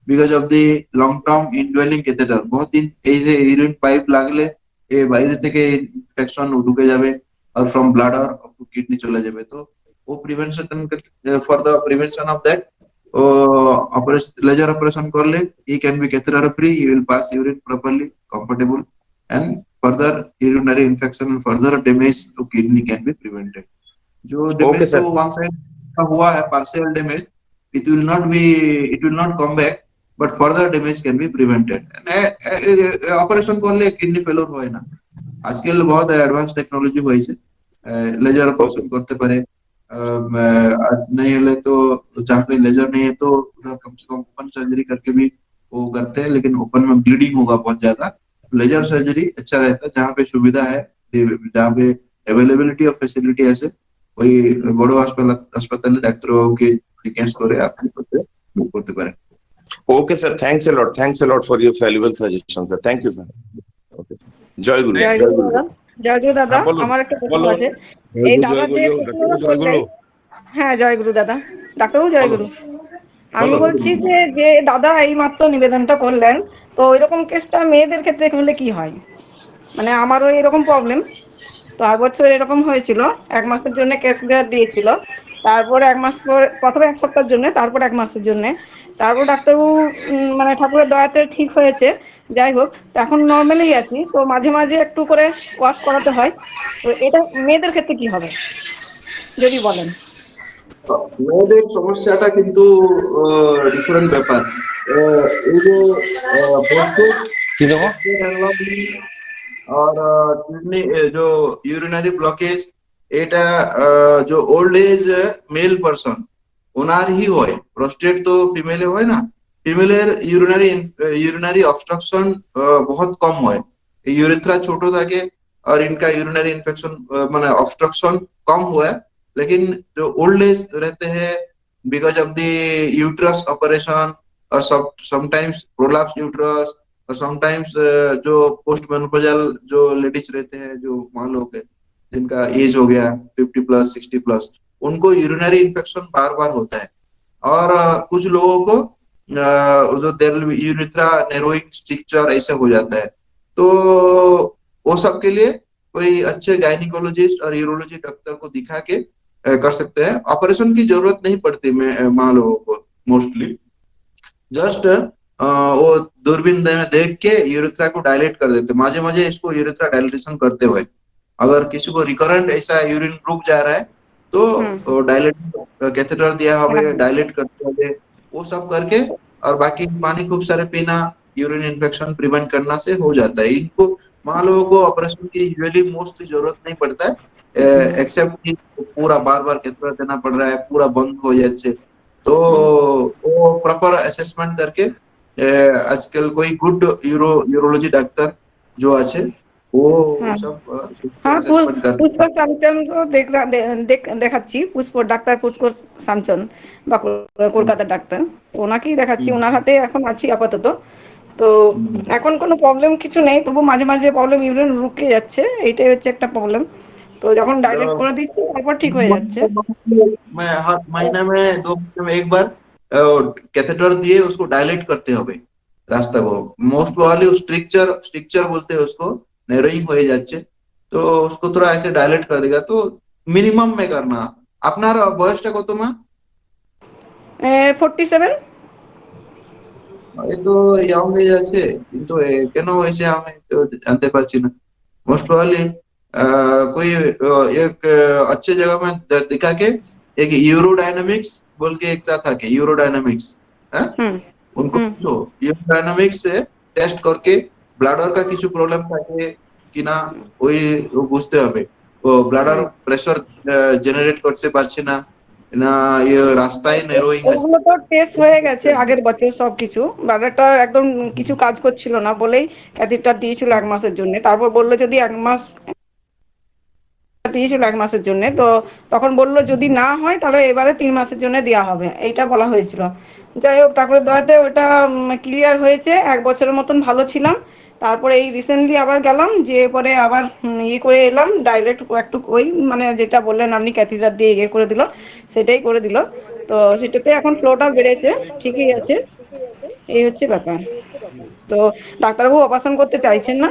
because of the long term ইনডুয়েলিং catheter. বহুত দিন এই যে ইউরিন পাইপ লাগলে এই বাইরে থেকে ইনফেকশন ঢুকে যাবে আর from bladder of to kidney চলে যাবে। তো ও prevention for the prevention of that operation laser operation कर ले, he can be catheter free, he will pass urine properly, comfortable, and further urinary infection and further damage to kidney can be prevented। जो Okay, डैमेज तो sir. वन साइड का हुआ है partial damage, it will not be, it will not come back, but further damage can be prevented। Operation করলে কিডনি ফেলোর হয় না। আজকাল बहुत অ্যাডভান্স টেকনোলজি হয়েছে, लेजर Okay, ऑपरेशन sir. करते पारे। नहीं हले तो जहाँ पे लेजर नहीं है तो उधर कम से कम ओपन सर्जरी करके भी वो करते हैं, लेकिन ओपन में ब्लीडिंग होगा बहुत ज्यादा। लेजर सर्जरी अच्छा रहता है जहाँ पे सुविधा है, जहाँ पे अवेलेबिलिटी ऑफ फैसिलिटी ऐसे ওই বড় হাসপাতালে ডাক্তারবাবুকে জিজ্ঞেস করে আপনি করতে পারেন। Okay, sir. Thanks a lot. Thanks a lot for your valuable suggestions, sir. Thank you, sir. Okay. Joy Guru. Next. Joy Guru. দাদা, জয়গুরু দাদা, হ্যাঁ, বলুন আমার একটা প্রশ্ন বলুন। আছে। এই দাদা যে প্রশ্নটা করলেন, হ্যাঁ জয়গুরু দাদা, ডাক্তারবাবু জয়গুরু। আমি বলুন। বলছি যে যে দাদা এই মাত্র নিবেদনটা করলেন, তো ওইরকম কেসটা মেয়েদের ক্ষেত্রে হলে কি হয়? মানে আমারও এরকম প্রবলেম, তো আর বছর এরকম হয়েছিল, 1 মাসের জন্য কেস দিয়েছিল, তারপরে 1 মাস পরে, প্রথমে 1 সপ্তাহের জন্য, তারপর 1 মাসের জন্য, তারপর ডাক্তারবাবু মানে ঠাকুরের দয়াতে ঠিক হয়েছে। যাই হোক, তো এখন নর্মালি আছি, তো মাঝে মাঝে একটু করে ওয়াশ করাতে হয়। তো এটা মেয়েদের ক্ষেত্রে কি হবে যদি বলেন? মেয়েদের সমস্যাটা কিন্তু ডিফারেন্ট ব্যাপার। এই যে prostate কি দেবো? enlargement और किडनी जो यूरिनरी ब्लॉकेज, এটা जो ओल्ड एज मेल पर्सन ওনার হি হয়। প্রোস্টেট তো ফিমেলে হয় না, ফিমেলের यूरिनरी ऑब्स्ट्रक्शन बहुत कम হয়, यूरेथ्रा छोटो থাকে और इनका यूरिनरी इन्फेक्शन माने ऑब्स्ट्रक्शन कम हुआ है। लेकिन जो ओल्ड एज रहते हैं because of the uterus operation और समटाइम्स प्रोलैप्स यूट्रस और समटाइम्स जो पोस्ट मेनोपॉजल जो लेडीज रहते हैं, जो माँ लोग है जिनका एज हो गया 50+ 60+, उनको यूरिनरी इन्फेक्शन बार बार होता है। और कुछ लोगों को जो यूरिथ्रा नेरोइंग स्ट्रक्चर ऐसे हो जाता है। तो वो सब के लिए कोई अच्छे गायनिकोलॉजिस्ट और यूरोलॉजी डॉक्टर को दिखा के कर सकते हैं। ऑपरेशन की जरूरत नहीं पड़ती माँ लोगों को, मोस्टली जस्ट वो दूरबीन में देख के यूरेथ्रा को डायलेट कर देते, माझे माझे इसको यूरेथ्रा डायलेटेशन करते हुए। अगर किसी को रिकरेंट ऐसा यूरिन रुक जा रहा है तो डायलेट कैथेटर दिया होगा, डायलेट करते हुए वो सब करके, और बाकी पानी खूब सारे पीना, यूरिन इन्फेक्शन प्रिवेंट करना से हो जाता है। इनको माँ लोगों को ऑपरेशन की यूजुअली मोस्टली जरूरत नहीं पड़ता है, एक्सेप्ट कि पूरा बार बार कैथेटर देना पड़ रहा है, पूरा बंद हो जाए तो वो प्रॉपर असेसमेंट करके आजकल कोई गुड यूरोलॉजी डॉक्टर जो আছে वो হ্যাঁ सब হ্যাঁ, असेसमेंट পুষ্প करते সামচন্দ দেখাচ্ছি, ডাক্তার পুষ্প সামচন্দ, কলকাতার ডাক্তার, ওনাকেই দেখাচ্ছি, ওনার হাতে এখন আছি আপাতত। তো এখন কোনো প্রবলেম কিছু নেই, তবু মাঝে মাঝে প্রবলেম, ইউরিন রুকে যাচ্ছে, এইটাই হচ্ছে একটা প্রবলেম। তো যখন ডাইলেট করে দিচ্ছি তারপর ঠিক হয়ে যাচ্ছে। मैं हर महीने में 2 महीने में एक बार कैथेटर दिए उसको डायलेट करते হবে রাস্তা को। मोस्ट वाली स्ट्रक्चर स्ट्रक्चर बोलते हैं उसको, नेरोइंग হয়ে যাচ্ছে तो उसको थोड़ा ऐसे डायलेट कर देगा, तो मिनिमम में करना। আপনার বয়সটা কত মা? 47। এই তো ইয়ং এজ আছে, কিন্তু কেন হয়েছে আমি তো জানতে পারছি না। मोस्ट प्रॉब्ली कोई एक अच्छे जगह में दिखा के, एक यूरोडायनामिक्स बोल के एक था के यूरोडायनामिक्स है, হুম उनको হুম तो यूरोडायनामिक्स से টেস্ট করকে ব্লাডার का কিছু প্রবলেম থাকে কিনা ওই ও বুঝতে হবে। ও ব্লাডার হুম। প্রেসার জেনারেট করতে পারছে না, না ইয়ে রাস্তায় নেরোয়িং আছে। ওগুলো তো টেস্ট হয়ে গেছে আগের বছর সবকিছু। ব্লাডারটা একদম কিছু কাজ করছিল না বলেই ক্যাথিটার দিয়েছিল 1 মাসের জন্য। তারপর বলল যদি 1 মাস দিয়েছিল 1 মাসের জন্য, তো তখন বলল যদি না হয় তাহলে এবারে 3 মাসের জন্য দেওয়া হবে, এইটা বলা হয়েছিল। যাই হোক, ঠাকুরের দয়াতে ওটা ক্লিয়ার হয়েছে, 1 বছরের মতন ভালো ছিলাম। তারপরে এই রিসেন্টলি আবার গেলাম, যে পরে আবার ইয়ে করে এলাম, ডাইরেক্ট একটু ওই মানে যেটা বললেন আপনি ক্যাথিটার দিয়ে ইয়ে করে দিল, সেটাই করে দিল। তো সেটাতে এখন ফ্লোটা বেড়েছে, ঠিকই আছে। এই হচ্ছে ব্যাপার। তো ডাক্তারবাবু অপারেশন করতে চাইছেন না,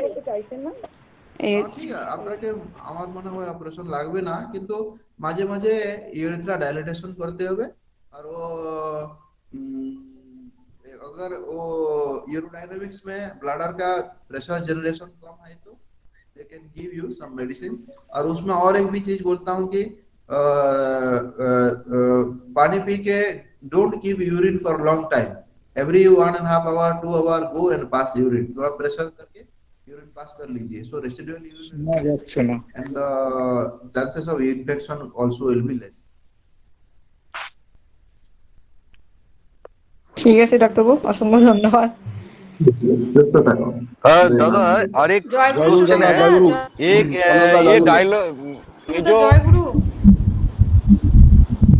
এই হচ্ছে। ঠিক আছে, আপনাকে আমার মনে হয় অপারেশন লাগবে না, কিন্তু মাঝে মাঝে ইউরেথ্রা ডাইলেটেশন করতে হবে। और वो अगर वो यूरोडायनामिक्स में ब्लडर का प्रेशर जनरेशन कम है तो they can give you some medicine. और उसमें और एक भी चीज बोलता हूँ कि पानी पी के don't keep urine for long time, every 1.5 hour 2 hour go and pass urine, थोड़ा प्रेशर करके यूरिन पास कर लीजिए, so residual urine will be less and the chances of infection also will be less. ঠিক আছে ডাক্তারবাবু, অসংখ্য ধন্যবাদ। সুস্থ থাকো। दादा और एक জয় গুরু क्वेश्चन है। দাদা, एक ये डायलॉग ये जो জয় গুরু,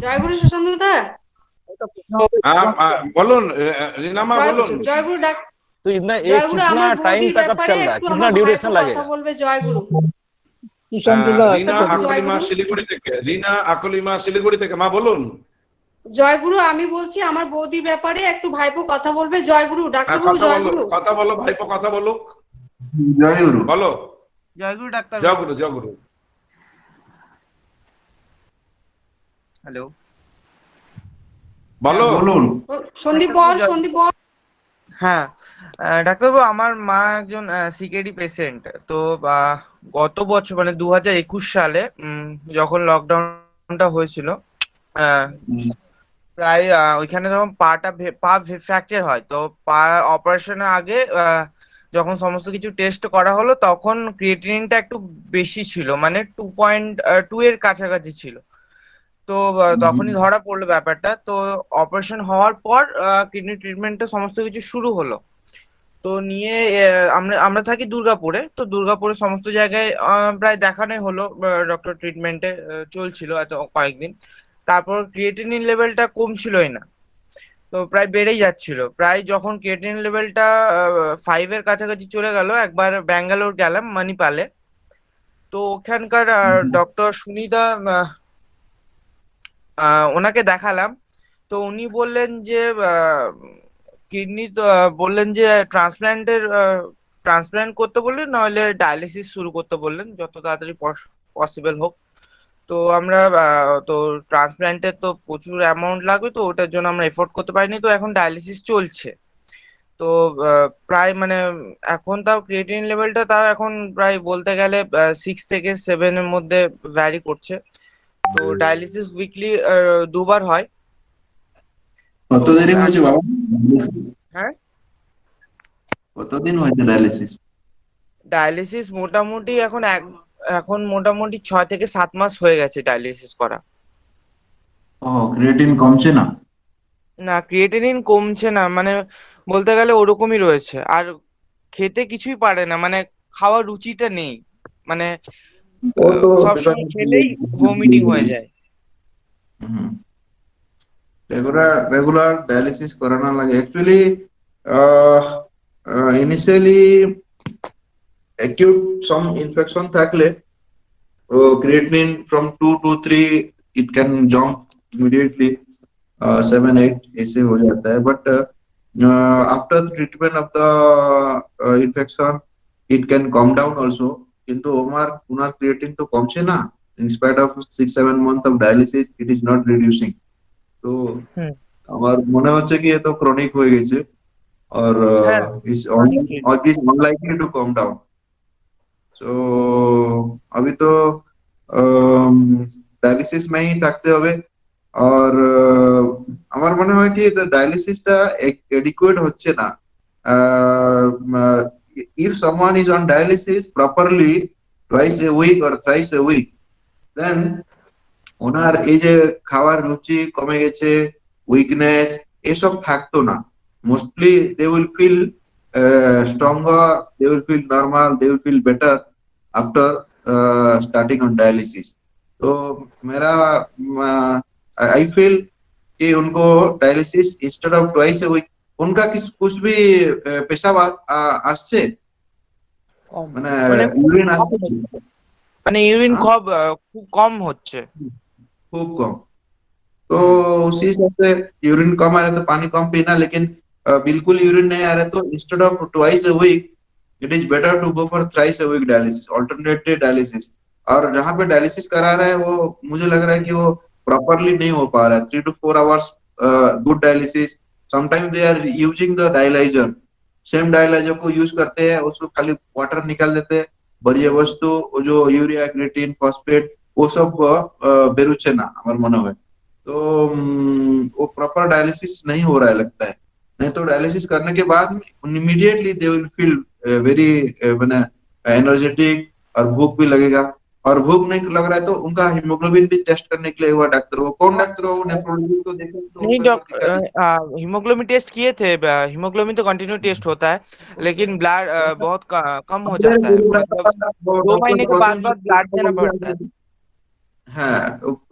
জয় গুরু সুশান্ত দাদা, বলুন রিনামা বলুন। জয় গুরু तो इतना ये জয় গুরু, कितना আমার टाइम বৌদির तक अब ব্যাপারে चल रहा है, একটু कितना আমার ड्यूरेशन ভাইপো কথা लगेगा? বলবে। জয় গুরু। রিনা জয় আকলিমা গুরু, শিলিগুড়ি থেকে, রিনা আকলিমা শিলিগুড়ি থেকে, মা বলুন। জয় গুরু, আমি বলছি আমার বৌদির ব্যাপারে একটু ভাইপো কথা বলবে। জয় গুরু ডাক্তারবাবু, কথা জয় বলো, গুরু। কথা বলো ভাইপো, কথা বলো, জয় গুরু। বলো। জয় গুরু ডাক্তার। জয় গুরু, জয় গুরু। হ্যালো, বলো। বলুন। সন্দীপ বল, সন্দীপ বল। হ্যাঁ ডাক্তারবাবু, আমার মা একজন সিকেডি পেশেন্ট। তো গত বছর মানে 2021 সালে যখন লকডাউনটা হয়েছিল, আহ, প্রায় ওইখানে যখন পা ফ্র্যাকচার হয়, তো পা অপারেশনের আগে যখন সমস্ত কিছু টেস্ট করা হলো, তখন ক্রিয়েটিনিনটা একটু বেশি ছিল, মানে 2.2 এর কাছাকাছি ছিল। তো তখনই ধরা পড়লো ব্যাপারটা। তো অপারেশন হওয়ার পর কিডনি ট্রিটমেন্টটা সমস্ত কিছু শুরু হলো। তো নিয়ে আমরা আমরা থাকি দুর্গাপুরে। তো দুর্গাপুরে সমস্ত জায়গায় প্রায় দেখানোই হলো, ডক্টর ট্রিটমেন্টে চলছিল এত কয়েকদিন। তারপর ক্রিয়েটিনিন লেভেলটা কমছিলই না, তো প্রায় বেড়েই যাচ্ছিল। প্রায় যখন ক্রিয়েটিনিন লেভেলটা 5 এর কাছাকাছি চলে গেল, একবার ব্যাঙ্গালোর গেলাম মানিপালে। তো ওখানকার ডক্টর সুনিতা ওনাকে দেখালাম। তো উনি বললেন যে কিডনি, তো বললেন যে ট্রান্সপ্ল্যান্ট করতে বললেন, নইলে ডায়ালিসিস শুরু করতে বললেন, যত তাড়াতাড়ি পসিবল হোক। তো আমরা তো ট্রান্সপ্ল্যান্টের তো প্রচুর অ্যামাউন্ট লাগবে, তো ওটার জন্য আমরা এফোর্ড করতে পারিনি। তো এখন ডায়ালিসিস চলছে। তো প্রায় মানে এখন তাও ক্রিয়েটিনিন লেভেলটা তাও এখন প্রায় বলতে গেলে 6 থেকে 7 এর মধ্যে ভ্যারি করছে। তো ডায়ালিসিস উইকলি 2 বার হয়। কত দেরি হয়েছে বাবা? হ্যাঁ, কতদিন হয়েছে ডায়ালিসিস? ডায়ালিসিস মোটামুটি এখন মোটামুটি 6 থেকে 7 মাস হয়ে গেছে ডায়ালিসিস করা। ও, ক্রিয়েটিন কমছে না? না, ক্রিয়েটিনিন কমছে না, মানে বলতে গেলে ওরকমই রয়েছে। আর খেতে কিছুই পারে না, মানে খাওয়ার রুচিটা নেই, মানে ও তো সবসময় খেলেই ভমিটিং হয়ে যায়। রেগুলার ডায়ালিসিস করানো লাগে actually. Initially acute some infection থাকলে ও creatinine from 2 to 3 it can jump immediately, 7 8 ऐसे हो जाता है, but after the treatment of the infection it can come down also, কিন্তু ওনার ক্রিয়েটিন তো কমছে না। In spite of 6-7 months of dialysis, it is not reducing. তো হুম। আমার মনে হচ্ছে কি এ তো ক্রনিক হয়ে গেছে और হ্যাঁ, is honestly, unlikely to calm down. So अभी तो ডায়ালিসিস में ही থাকতে হবে। আর আমার মনে হয় কি ডায়ালিসিসটা এডিকুয়েট হচ্ছে না। if someone is on dialysis properly twice a week or thrice a week, then ওনার এই যে খাওয়ার রুচি কমে গেছে, উইকনেস এসব থাকতো না। Mostly they will feel stronger, they will feel normal, they will feel better after starting on dialysis. तो मेरा आई फील कि उनको dialysis instead of twice a week उनका कुछ भी पेशाब আসছে কম মানে মানে খুব ইউরিন কম আসছে হচ্ছে। মানে ইউরিন হ্যাঁ? খুব কম হচ্ছে। খুব কম। तो হুম। उसी हिसाब से यूरिन कम आ रहा है तो पानी कम पीना, लेकिन बिल्कुल यूरिन नहीं आ रहा है तो instead of twice a week it is better to go for thrice a week dialysis, alternative dialysis. और जहाँ पे डायलिसिस करा रहा है वो मुझे लग रहा है कि वो प्रॉपरली नहीं हो पा रहा है। 3 to 4 hours good dialysis, sometime they are using the dialyzer, same dialyzer को यूज करते हैं, उसको खाली वाटर निकाल देते हैं, बढ़िया वस्तु जो यूरिया क्रिएटिन फॉस्फेट वो सब बेरुचे ना আমার মনে হয়। तो वो प्रॉपर डायलिसिस नहीं हो रहा है लगता है। नहीं तो डायलिसिस करने के बाद immediately they will feel very मैंने एनर्जेटिक और भूख भी लगेगा। और भूख नहीं लग रहा है तो उनका हीमोग्लोबिन भी टेस्ट करने के लिए हुआ डॉक्टर वो कौन डॉक्टर हो नेफ्रोलॉजिस्ट को देखे तो नहीं उनको एक बार दिखा दीजिए। हीमोग्लोबिन टेस्ट किए थे। हीमोग्लोबिन तो कंटिन्यू टेस्ट होता है, लेकिन ब्लड बहुत कम हो अपने जाता है। मतलब वो 2 महीने डॉक्टर के बाद प्रतिम बाद ब्लड देना पड़ता है। सेनगुप्ता हाँ,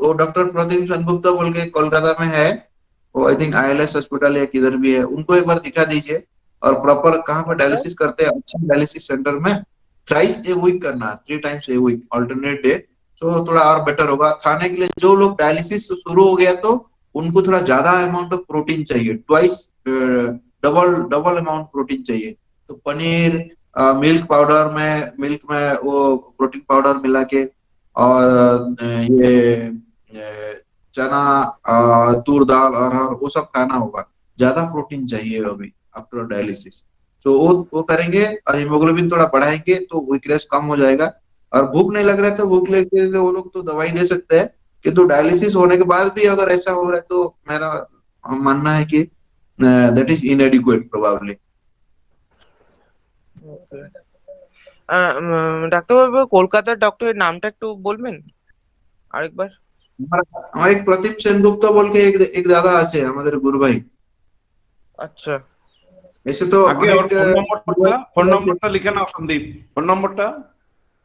वो डॉक्टर प्रतिम सेनगुप्ता बोल के कोलकाता में है, वो आई थिंक आईएलएस हॉस्पिटल या किधर भी है, उनको एक बार दिखा दीजिए। और प्रॉपर कहाँ पे डॉक्टर डायलिसिस करते हैं अच्छे डायलिसिस सेंटर में थ्राइस ए वीक करना, 3 times a week alternate day, तो थोड़ा और बेटर होगा। खाने के लिए जो लोग डायलिसिस शुरू हो गया तो उनको थोड़ा ज्यादा अमाउंट ऑफ प्रोटीन चाहिए, twice double double amount protein चाहिए। तो पनीर, मिल्क में वो प्रोटीन पाउडर मिला के, और ये चना, तूर दाल और वो सब खाना होगा। ज्यादा प्रोटीन चाहिए अभी आफ्टर डायलिसिस। तो वो करेंगे और हीमोग्लोबिन थोड़ा बढ़ाएंगे तो वीकनेस कम हो जाएगा। और भूख नहीं लग रहा है तो भूख लेके तो वो लोग तो दवाई दे सकते हैं, किंतु डायलिसिस होने के बाद भी अगर ऐसा हो रहा है तो मेरा मानना है कि दैट इज इनएडिक्वेट प्रोबेबली। ডাক্তারবাবু কলকাতার ডক্টরের নামটা একটু বলবেন আরেকবার? আমার এক প্রদীপ সেনগুপ্ত বলকে এক দাদা আছে আমাদের গুরু ভাই। আচ্ছা। ऐसे तो আগে ওর ফোন নম্বরটা লিখে নাও সন্দীপ, ফোন নম্বরটা।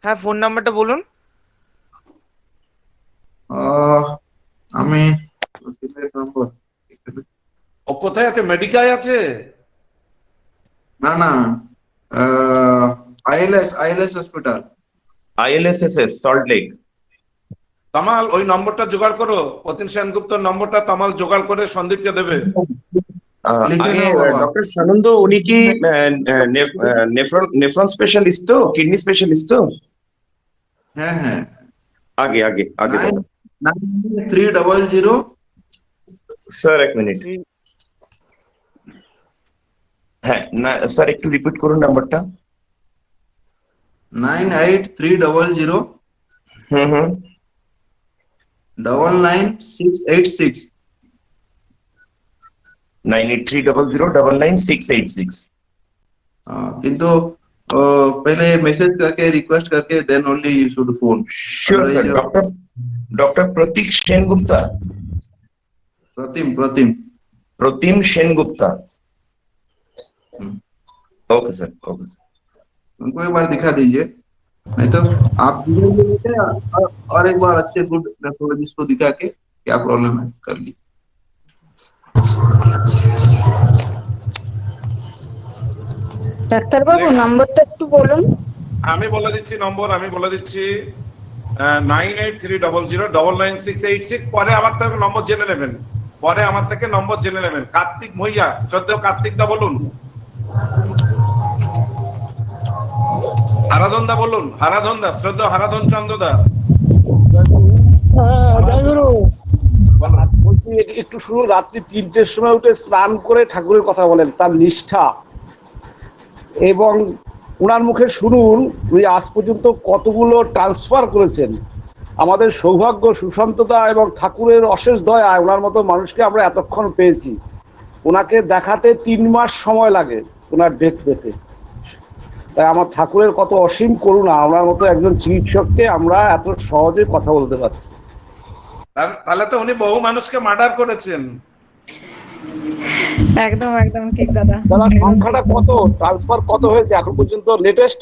হ্যাঁ, ফোন নাম্বারটা বলুন। আমি ও কোথায় আছে? মেডিকায় আছে? না না, ILS hospital, ILSSS salt lake. Tamal ওই নম্বরটা জোগাড় করো, প্রতীন সেনগুপ্তর নম্বরটা তামাল জোগাড় করে সন্দীপকে দেবে। লিখে আগে নাও বাবা। ডক্টর সানন্দ উনি কি নেফ্রন স্পেশালিস্ট তো, কিডনি স্পেশালিস্ট তো? হ্যাঁ হ্যাঁ, আগে আগে আগে বলো 9300। স্যার এক মিনিট, হ্যাঁ না স্যার একটু রিপিট করুন নাম্বারটা। 98300 হুম হুম 99686। 98300 किंतु पहले मैसेज करके रिक्वेस्ट करके then only you should phone. Sure sir. Doctor Prateek Sengupta, Pratim Sengupta. Okay sir, okay sir. उनको एक बार दिखा दीजिए, नहीं तो आप और एक बार अच्छे गुड नेफ्रोलॉजिस्ट को दिखा के क्या प्रॉब्लम है कर लीजिए। ডাক্তারবাবু নম্বরটা একটু বলুন। আমি বলে দিচ্ছি নম্বর, আমি বলে দিচ্ছি 9830099686। পরে আমার থেকে নম্বর জেনে নেবেন, পরে আমার থেকে নম্বর জেনে নেবেন। কার্তিক ভুইয়া, কার্তিক দা বলুন। হারাধন দা বলুন, হারাধন দা, শ্রদ্ধা হারাধন চন্দ্র দা। বলছি একটু শুনুন, রাত্রি 3টের সময় উঠে স্নান করে ঠাকুরের কথা বলেন, তার নিষ্ঠা, এবং ওনার মুখে শুনুন উনি আজ পর্যন্ত কতগুলো ট্রান্সফার করেছেন। আমাদের সৌভাগ্য, সুশান্ততা এবং ঠাকুরের অশেষ দয়ায় ওনার মতো মানুষকে আমরা এতক্ষণ পেয়েছি। ওনাকে দেখাতে 3 মাস সময় লাগে ওনার ডেট পেতে। তাই আমার ঠাকুরের কত অসীম করুণা, ওনার মতো একজন চিকিৎসককে আমরা এত সহজে কথা বলতে পারছি। তাহলে তো উনি বহু মানুষকে মার্ডার করেছেন। একদম একদম ঠিক দাদা। দাদা সংখ্যাটা কত, ট্রান্সফার কত হয়েছে এখন পর্যন্ত লেটেস্ট?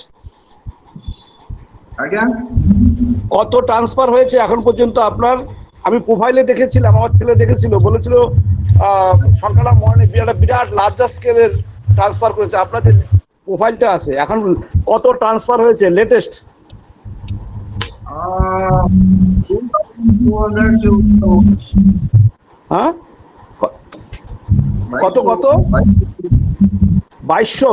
কত ট্রান্সফার হয়েছে এখন পর্যন্ত আপনার? আমি প্রোফাইলে দেখেছিলাম, আমার ছেলে দেখেছিল, বলেছিল সংখ্যাটা মনে বিরাট লার্জার স্কেলের ট্রান্সফার করেছে। আপনাদের প্রোফাইলটা আছে, এখন কত ট্রান্সফার হয়েছে লেটেস্ট? হ্যাঁ, কত কত? 2200।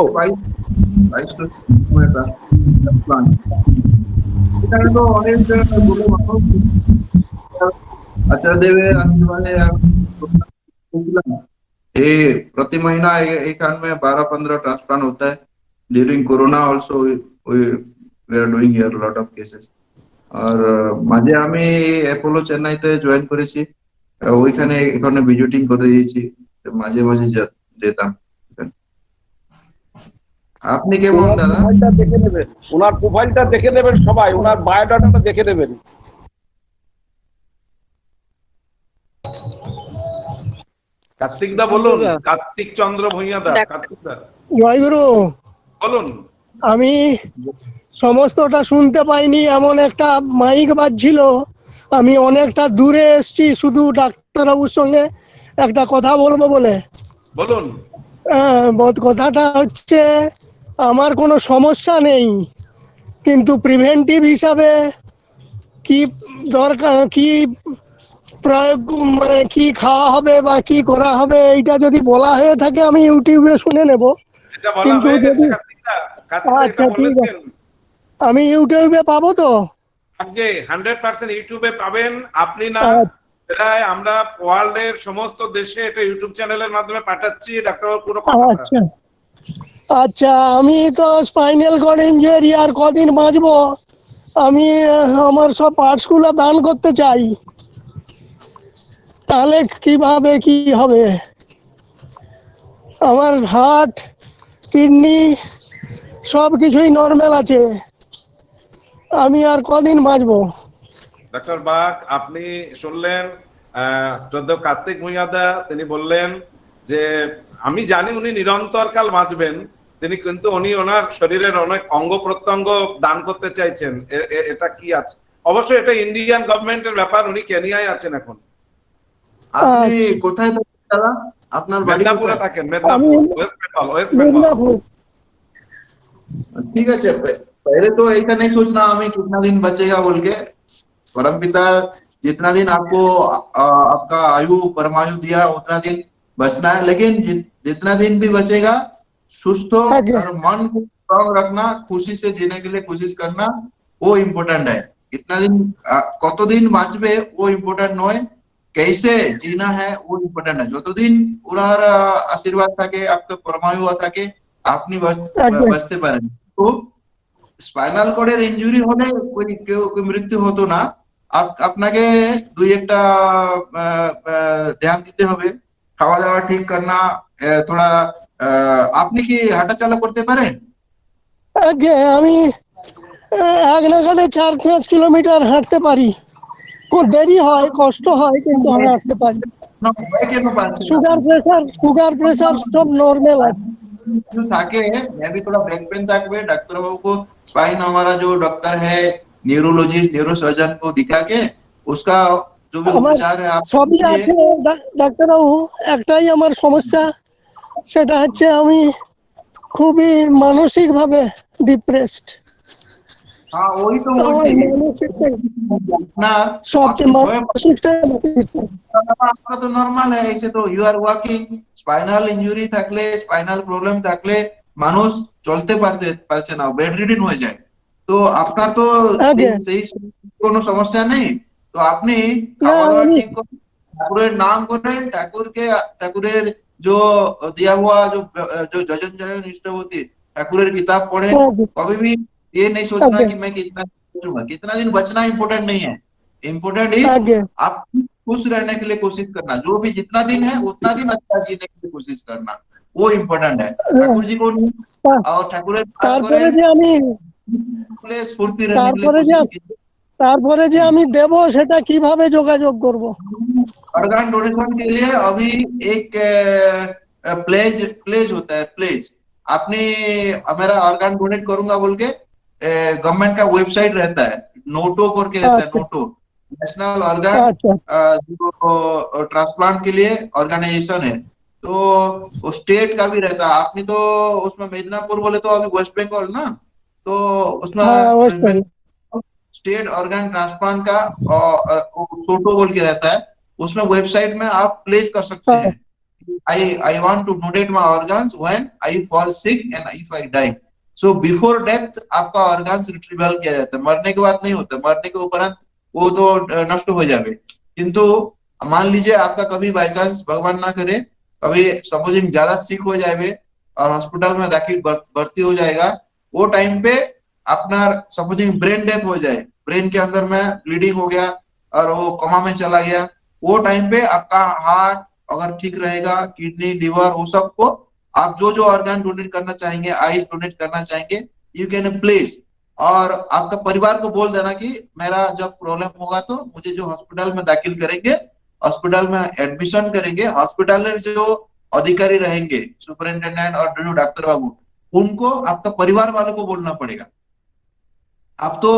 आचार्यदेव ये प्रति महीना एक कान में 12-15 ट्रांसप्लांट होता है। During corona also we are doing here lot of cases. और মাঝে আমি অ্যাপোলো চেন্নাইতে জয়েন করেছি, ওইখানে এখানে ভিজিটিং করে দিয়েছি, মাঝে মাঝে যেতাম। আপনি কেমন দাদা? দেখে নেবেন, ওনার প্রোফাইলটা দেখে নেবেন সবাই, ওনার বায়োডাটাটা দেখে নেবেন। কার্তিক দা বলুন, কার্তিক চন্দ্র ভূঁইয়া দা, কার্তিক দা জয়গুরু। বলুন। আমি সমস্তটা শুনতে পাইনি, এমন একটা মাইক বাজছিল, আমি অনেকটা দূরে এসেছি শুধু ডাক্তারবাবুর সঙ্গে একটা কথা বলবো বলে। বলুন। কথাটা হচ্ছে আমার কোনো সমস্যা নেই, কিন্তু প্রিভেন্টিভ হিসাবে কি দরকার, কি প্রয়োগ, মানে কি খাওয়া হবে বা কি করা হবে, এইটা যদি বলা হয়ে থাকে আমি ইউটিউবে শুনে নেব। কিন্তু যদি আচ্ছা ঠিক আছে, আমি ইউটিউবে পাবো তো? 100% ইউটিউবে পাবেন। আপনি না, প্রায় আমরা ওয়ার্ল্ডের সমস্ত দেশে এটা ইউটিউব চ্যানেলের মাধ্যমে পাঠাচ্ছি। ডাক্তারবাবু পুরো কথা। আচ্ছা আচ্ছা, আমি তো স্পাইনাল কর্ড ইনজুরি, আর কদিন বাঁচবো? আমি আমার সব পার্টস গুলো দান করতে চাই, তাহলে কিভাবে কি হবে? আমার হার্ট, কিডনি সব কিছুই নর্মাল আছে, আমি আর কদিন বাঁচবো? ডক্টর বাগ, আপনি শুনলেন শ্রদ্ধেয় কার্তিক ভূঁইয়া দা, তিনি বললেন যে আমি জানি উনি নিরন্তর কাল বাঁচবেন, তিনি কিন্তু উনি ওনার শরীরের অনেক অঙ্গ প্রত্যঙ্গ দান করতে চাইছেন। এটা কি আছে? অবশ্যই এটা ইন্ডিয়ান গভর্নমেন্টের ব্যাপার। উনি কেনিয়ায় আছেন এখন। আপনি কোথায় থাকেন দাদা? আপনার বাড়ি মেদিনীপুরে থাকেন? মেদিনীপুর, ওয়েস্ট বেঙ্গল। ওয়েস্ট বেঙ্গল। ठीक है। पहले तो ऐसा नहीं सोचना हमें कितना दिन बचेगा बोल के। परमपिता जितना दिन आपको आपका आयु परमायु दिया उतना दिन बचना है, लेकिन जितना दिन भी बचेगा सुस्त और मन को स्ट्रॉन्ग रखना, खुशी से जीने के लिए कोशिश करना, वो इम्पोर्टेंट है। इतना दिन কত দিন বাঁচবে वो इम्पोर्टेंट নয়, कैसे जीना है वो इम्पोर्टेंट है। যতদিন ওনার আশীর্বাদ থাকে, আপনার পরমায়ু থাকে, আপনি বাঁচতে পারেন। তো স্পাইনাল কর্ডের ইনজুরি হলে কেউ মৃত্যু হতো না। আপনাকে দুই একটা ধ্যান দিতে হবে, খাওয়া দাওয়া ঠিক করনা, থোড়া। আপনি কি হাঁটাচলা করতে পারেন? আমি 1 নাগাড়ে 4-5 কিলোমিটার হাঁটতে পারি, খুব দেরি হয়, কষ্ট হয়, কিন্তু আমি হাঁটতে পারি। সুগার প্রেসার সব নর্মাল আছে। থাকে मैं भी थोड़ा बैक पेन থাকবে, डॉक्टर बाबू को स्पाइन हमारा जो डॉक्टर है न्यूरोलॉजिस्ट न्यूरो सर्जन को दिखा के उसका जो भी उपचार है आप সবই আছে ডাক্তারবাবু। একটাই আমার সমস্যা, সেটা হচ্ছে আমি খুবই মানসিক ভাবে ডিপ্রেসড। हाँ वही तो বলছি না, আপনার তো নরমাল है, ऐसे तो you are walking. Spinal injury থাকলে, স্পাইনাল প্রবলেম থাকলে মানুষ চলতে পারছে না, বেড রিডেন হয়ে যায়। তো আপনার তো আগে সেই কোনো সমস্যা নেই, তো আপনি না খাওয়া দাওয়া আমি ঠিক করুন, ঠাকুরের নাম করেন, ঠাকুরের जो दिया हुआ जो जजन जयन इष्टवती ठाकुरेर किताब पढ़ें। আগে कभी भी ये नहीं सोचना আগে कि मैं कितना बचूंगा, कितना दिन बचना इम्पोर्टेंट नहीं है। इम्पोर्टेंट इज আগে आप खुश रहने के लिए कोशिश करना, जो भी जितना दिन है उतना दिन अच्छा जीने के लिए कोशिश करना, वो इम्पोर्टेंट है। ठाकुर जी को नहीं তা- और ठाकुरेर बात তারপরে करें, যে আমি स्फूर्ति रहने के लिए তারপরে যে कोशिश कीजिए। তারপরে যে আমি দেব সেটা কিভাবে যোগাযোগ করব? ऑर्गन डोनेशन के लिए अभी एक प्लेज प्लेज होता है, प्लेज। आपने मेरा ऑर्गन डोनेट करूंगा बोल के गवर्नमेंट का वेबसाइट रहता है, नोटो करके रहता है, আচ্ছা नोटो नेशनल ऑर्गन আচ্ছা जो ट्रांसप्लांट के लिए ऑर्गेनाइजेशन है। तो वो स्टेट का भी रहता है, आपने तो उसमें मेदिनीपुर बोले तो अभी वेस्ट बंगाल ना, तो उसमें হ্যাঁ वेस्ट অবশ্যই बंगाल स्टेट ऑर्गन ट्रांसप्लांट का फोटो बोल के रहता है, उसमें वेबसाइट में आप प्लेस कर सकते হ্যাঁ हैं। I want to donate my organs when I fall sick and if I die. So before death आपका organs retrieval किया जाता है, मरने के बाद नहीं होता, मरने के उपरांत वो तो नष्ट हो जावे। किंतु मान लीजिए आपका कभी बाय चांस भगवान ना करे कभी सपोजिंग ज्यादा सिक हो जाए और हॉस्पिटल में दाखिल भर्ती हो जाएगा, वो टाइम पे अपना सपोजिंग ब्रेन डेथ हो जाए, ब्रेन के अंदर में ब्लीडिंग हो गया और वो कोमा में चला गया, वो टाइम पे आपका हार्ट अगर ठीक रहेगा, किडनी लिवर वो सबको आप जो जो ऑर्गन डोनेट करना चाहेंगे, आइस डोनेट करना चाहेंगे, यू कैन प्लेस। और आपका परिवार को बोल देना कि मेरा जब प्रॉब्लम होगा तो मुझे जो हॉस्पिटल में दाखिल करेंगे, हॉस्पिटल में एडमिशन करेंगे, हॉस्पिटल में जो अधिकारी रहेंगे सुपरिंटेंडेंट और जो डॉक्टर बाबू, उनको आपका परिवार वालों को बोलना पड़ेगा। आप तो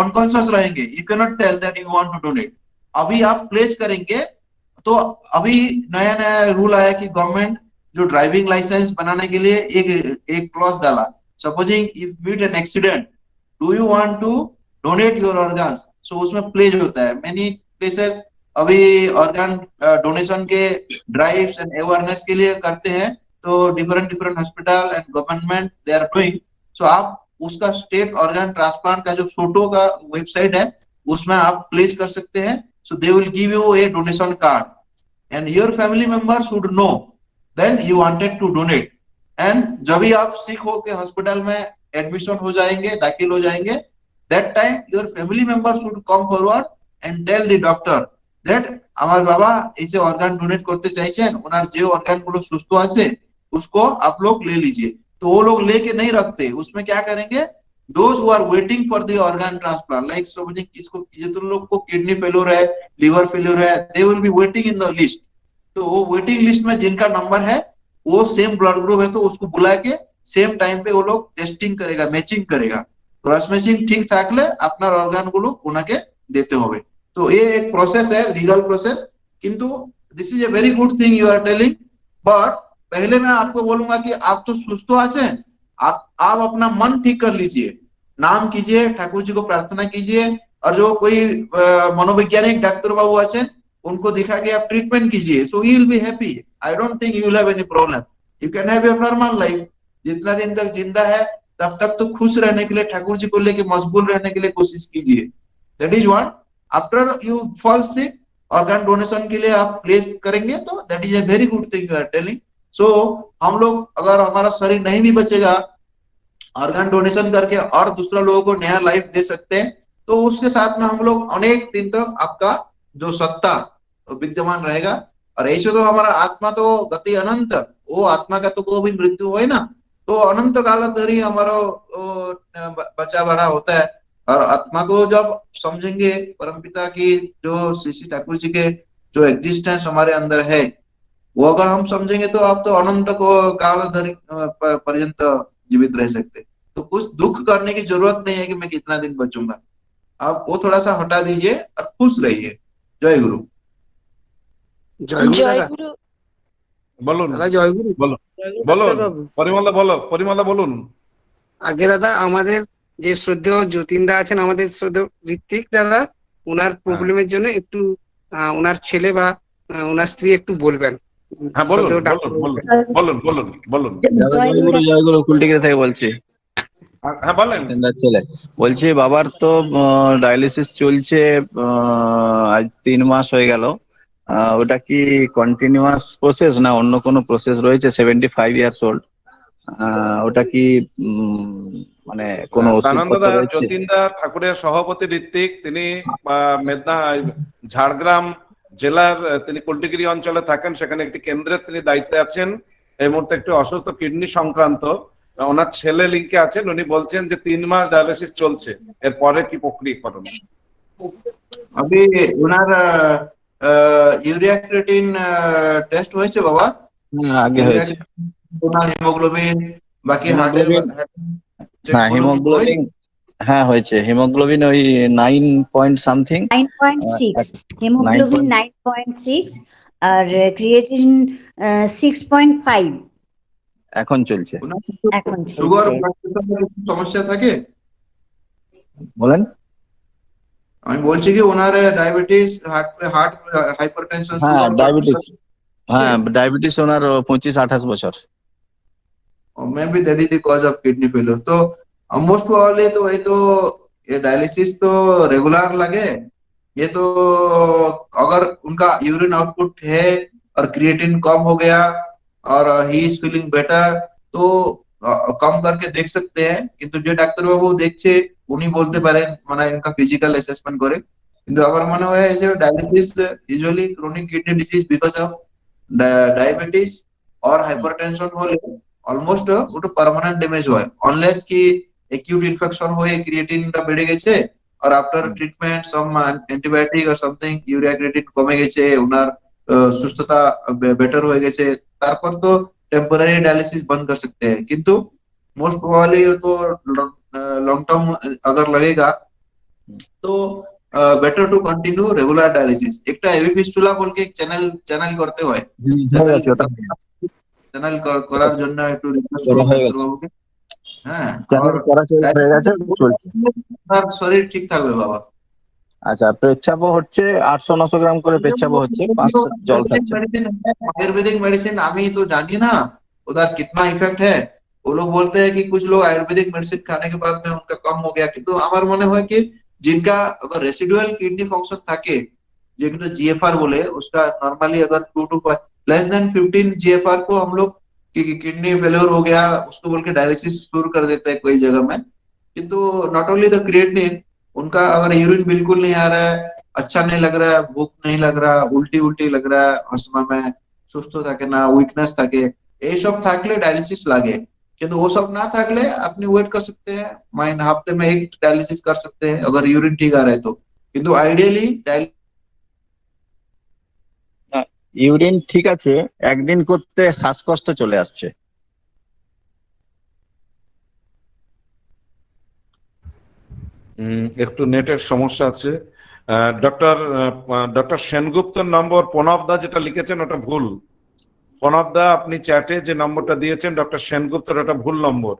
अनकॉन्शियस रहेंगे, you can not tell that you want to donate. अभी आप प्लेस करेंगे तो अभी नया नया रूल आया कि गवर्नमेंट जो ड्राइविंग लाइसेंस बनाने के लिए एक क्लॉज डाला, supposing if meet an accident do you want to donate your organs, so उसमें प्लेज होता है। मेनी प्लेसेस अभी ऑर्गन डोनेशन के ड्राइव्स एंड अवेयरनेस के लिए करते हैं, तो different different hospital and government they are doing. So आप उसका स्टेट ऑर्गन ट्रांसप्लांट का जो फोटो का वेबसाइट है उसमें आप प्लेस कर सकते हैं। So they will give you a donation card and your family members should know then you wanted to donate। and जब भी आप सिक होके हॉस्पिटल में एडमिशन हो जाएंगे, दाखिल हो जाएंगे, that time your family member should come forward and tell the doctor that আমার বাবা এই যে অর্গান ডোনেট করতে চাইছেন, ওনার যে অর্গান গুলো সুস্থ আছে उसको आप लोग ले लीजिए। तो वो लोग लेके नहीं रखते, उसमें क्या करेंगे, those who are waiting for the organ transplant like समझिए किसको जितने लोग को किडनी फेलियर है, लिवर फेलियर है, they will be waiting in the list। तो वो वेटिंग लिस्ट में जिनका नंबर है वो सेम ब्लड ग्रुप है तो उसको बुला के सेम टाइम पे वो लोग टेस्टिंग करेगा, मैचिंग करेगा, क्रॉस मैचिंग ठीक থাকলে আপনার অর্গান গুলো ওনাকে দিতে হবে। তো ये एक प्रोसेस है, लीगल प्रोसेस। किंतु this is a very good thing you are telling, but पहले मैं आपको बोलूंगा कि आप तो सुस्त आছেন, आप अपना मन ठीक कर लीजिए, नाम कीजिए, ठाकुर जी को प्रार्थना कीजिए, और जो कोई मनोवैज्ञानिक डॉक्टर बाबू आছেন उनको दिखा के आप ट्रीटमेंट कीजिए, so he will be happy. I don't think you will have any problem, you can have your normal life. जितना दिन तक जिंदा है तब तक तो खुश रहने के लिए ठाकुर जी को लेके मशगूल रहने के लिए कोशिश कीजिए। That is one. After you fall sick organ donation के लिए आप प्लेस करेंगे तो that is a very good thing you are telling. So हम लोग अगर हमारा शरीर नहीं भी बचेगा, ऑर्गन डोनेशन करके और दूसरा लोगों को नया लाइफ दे सकते हैं, तो उसके साथ में हम लोग अनेक दिन तक आपका जो सत्ता विद्यमान रहेगा। और ऐसे तो हमारा आत्मा तो गति अनंत, वो आत्मा का तो कोई भी मृत्यु हो ना, तो अनंत काल धरी हमारा बचा बढ़ा होता है। और आत्मा को जब समझेंगे परमपिता की जो श्री श्री ठाकुर जी के जो एग्जिस्टेंस हमारे अंदर है, वो अगर हम समझेंगे तो आप तो अनंत को काल धरी पर्यंत जीवित रह सकते। तो कुछ दुख करने की जरूरत नहीं है कि मैं कितना दिन बचूंगा, आप वो थोड़ा सा हटा दीजिए और खुश रहिए। जय गुरु। বলুন বলুন বলুন পরিমলদা, বলো পরিমলদা বলুন। আগে দাদা আমাদের যে শ্রদ্ধেয় যতীনদা আছেন, আমাদের শ্রদ্ধেয় ঋত্বিক দাদা, ওনার প্রবলেমের জন্য একটু ওনার ছেলে বা ওনার স্ত্রী একটু বলবেন। হ্যাঁ বলুন বলুন বলুন বলুন বলুন বলুন। জয় গুরু কুলটিগ্রা থেকে বলছি। হ্যাঁ বলেন। জিতেন্দার ছেলে বলছি, বাবার তো ডায়ালিসিস চলছে, আজ 3 মাস হয়ে গেল। ওটা কি কন্টিনিউয়াস প্রসেস না অন্য কোনো প্রসেস রয়েছে? 75 ইয়ার্স ওল্ড। ওটা কি মানে কোনো ওষুধপত্র সানন্দদা রয়েছে? যতীনদা ঠাকুরের সভাপতি ঋত্বিক, তিনি মেদনা ঝাড়গ্রাম জেলার তিনি কুলটিগিরি অঞ্চলে থাকেন, সেখানে একটি কেন্দ্রের তিনি দায়িত্বে আছেন। এই মুহূর্তে একটু অসুস্থ কিডনি সংক্রান্ত, ওনার ছেলে লিঙ্কে আছেন, উনি বলছেন যে 3 মাস ডায়ালিসিস চলছে, এরপরে কি প্রক্রিয়াকরণ? अभी उनार यूरिया क्रिएटिन टेस्ट হয়েছে বাবা? হ্যাঁ, আগে यूरिया হয়েছে। উনার হিমোগ্লোবিন বাকি হার্টের হিমোগ্লোবিন, চেক হ্যাঁ গুলো কি হয়েছে? হিমোগ্লোবিন, হ্যাঁ হয়েছে। হিমোগ্লোবিন ওই 9 পয়েন্ট সামথিং। 9.6, হেমোগ্লোবিন 9.6 আর ক্রিয়েটিন 6.5 এখন চলছে। এখন সুগার চলছে। সমস্যা থাকে? বলেন। আমি বলছি কি ওনার ডায়াবেটিস, হার্ট হাইপারটেনশন, হ্যাঁ সুগার ডায়াবেটিস, হ্যাঁ ডায়াবেটিস ওনার 25-28 বছর। May be that is the cause of kidney failure. तो मोस्ट प्रोबेबली तो ये डायलिसिस तो रेगुलर लगे। ये तो अगर उनका यूरिन आउटपुट है और क्रिएटिन कम हो गया और ही इज फीलिंग बेटर, तो कम करके देख सकते हैं। কিন্তু যে ডাক্তার বাবু দেখছে উনি বলতে পারেন, মানে ইনকা ফিজিক্যাল অ্যাসেসমেন্ট করে। কিন্তু আমার মনে হয় যে dialysis usually chronic kidney disease because of diabetes और हाइपरटेंशन হলে অলমোস্ট ওটা পার্মানেন্ট ড্যামেজ হয়, অনলেস কি অ্যাকিউট ইনফেকশন হয়ে ক্রিয়েটিনটা বেড়ে গেছে আর after treatment some antibiotic or something urea creatinine কমে গেছে, ওনার সুস্থতা বেটার হয়ে গেছে, তারপর তো टेम्पररी डायलिसिस बंद कर सकते हैं। किंतु मोस्ट प्रोबेबली तो लॉन्ग टर्म अगर लगेगा तो better to continue regular dialysis. একটা এভি ফিস্টুলা বলকে এক চ্যানেল করতে হয়, চ্যানেল করার জন্য একটু রিকোয়েস্ট করব ডাক্তার বাবুকে। হ্যাঁ, চ্যানেল করা হয়ে গেছে, চলছে। আপনার শরীর ঠিক থাকবে বাবা। আচ্ছা, পেচ্ছাপও হচ্ছে 800-900 গ্রাম করে পেচ্ছাপও হচ্ছে, 5 জল খাচ্ছে। आयुर्वेदिक मेडिसिन अभी तो जानिए ना उधर कितना इफेक्ट है। वो लोग बोलते हैं कि कुछ लोग आयुर्वेदिक मेडिसिन खाने के बाद में उनका कम हो गया, किंतु আমার মনে হয় कि जिनका अगर रेसिडुअल किडनी फंक्शन থাকে, যেগুলো जीएफआर बोले, उसका नॉर्मली अगर 2 to 5 लेस देन 15 जीएफआर को हम लोग किडनी फेलियर हो गया उसको बोल के डायलिसिस शुरू कर देते हैं कोई जगह में। किंतु नॉट ओनली द क्रिएटिनिन, उनका अगर यूरिन बिल्कुल नहीं आ रहा है, अच्छा नहीं लग रहा है, भूख नहीं लग रहा, उल्टी उल्टी लग रहा है, और समय में সুস্থ থাকে না, উইকনেস থাকে, এইসব থাকলে ডায়ালিসিস লাগে। কিন্তু वो सब ना থাকলে আপনি ওয়েট कर सकते हैं, माइन हफ्ते में एक डायलिसिस कर सकते हैं अगर यूरिन ठीक आ रहा है तो। কিন্তু आइडियली ইউরিন ঠিক আছে, একদিন করতে শ্বাসকষ্ট চলে আসছে। একটু নেটের সমস্যা আছে। ডক্টর সেনগুপ্তর নম্বর প্রণবদা যেটা লিখেছেন ওটা ভুল। প্রণবদা আপনি চ্যাটে যে নম্বরটা দিয়েছেন ডক্টর সেনগুপ্তর, ওটা ভুল নম্বর।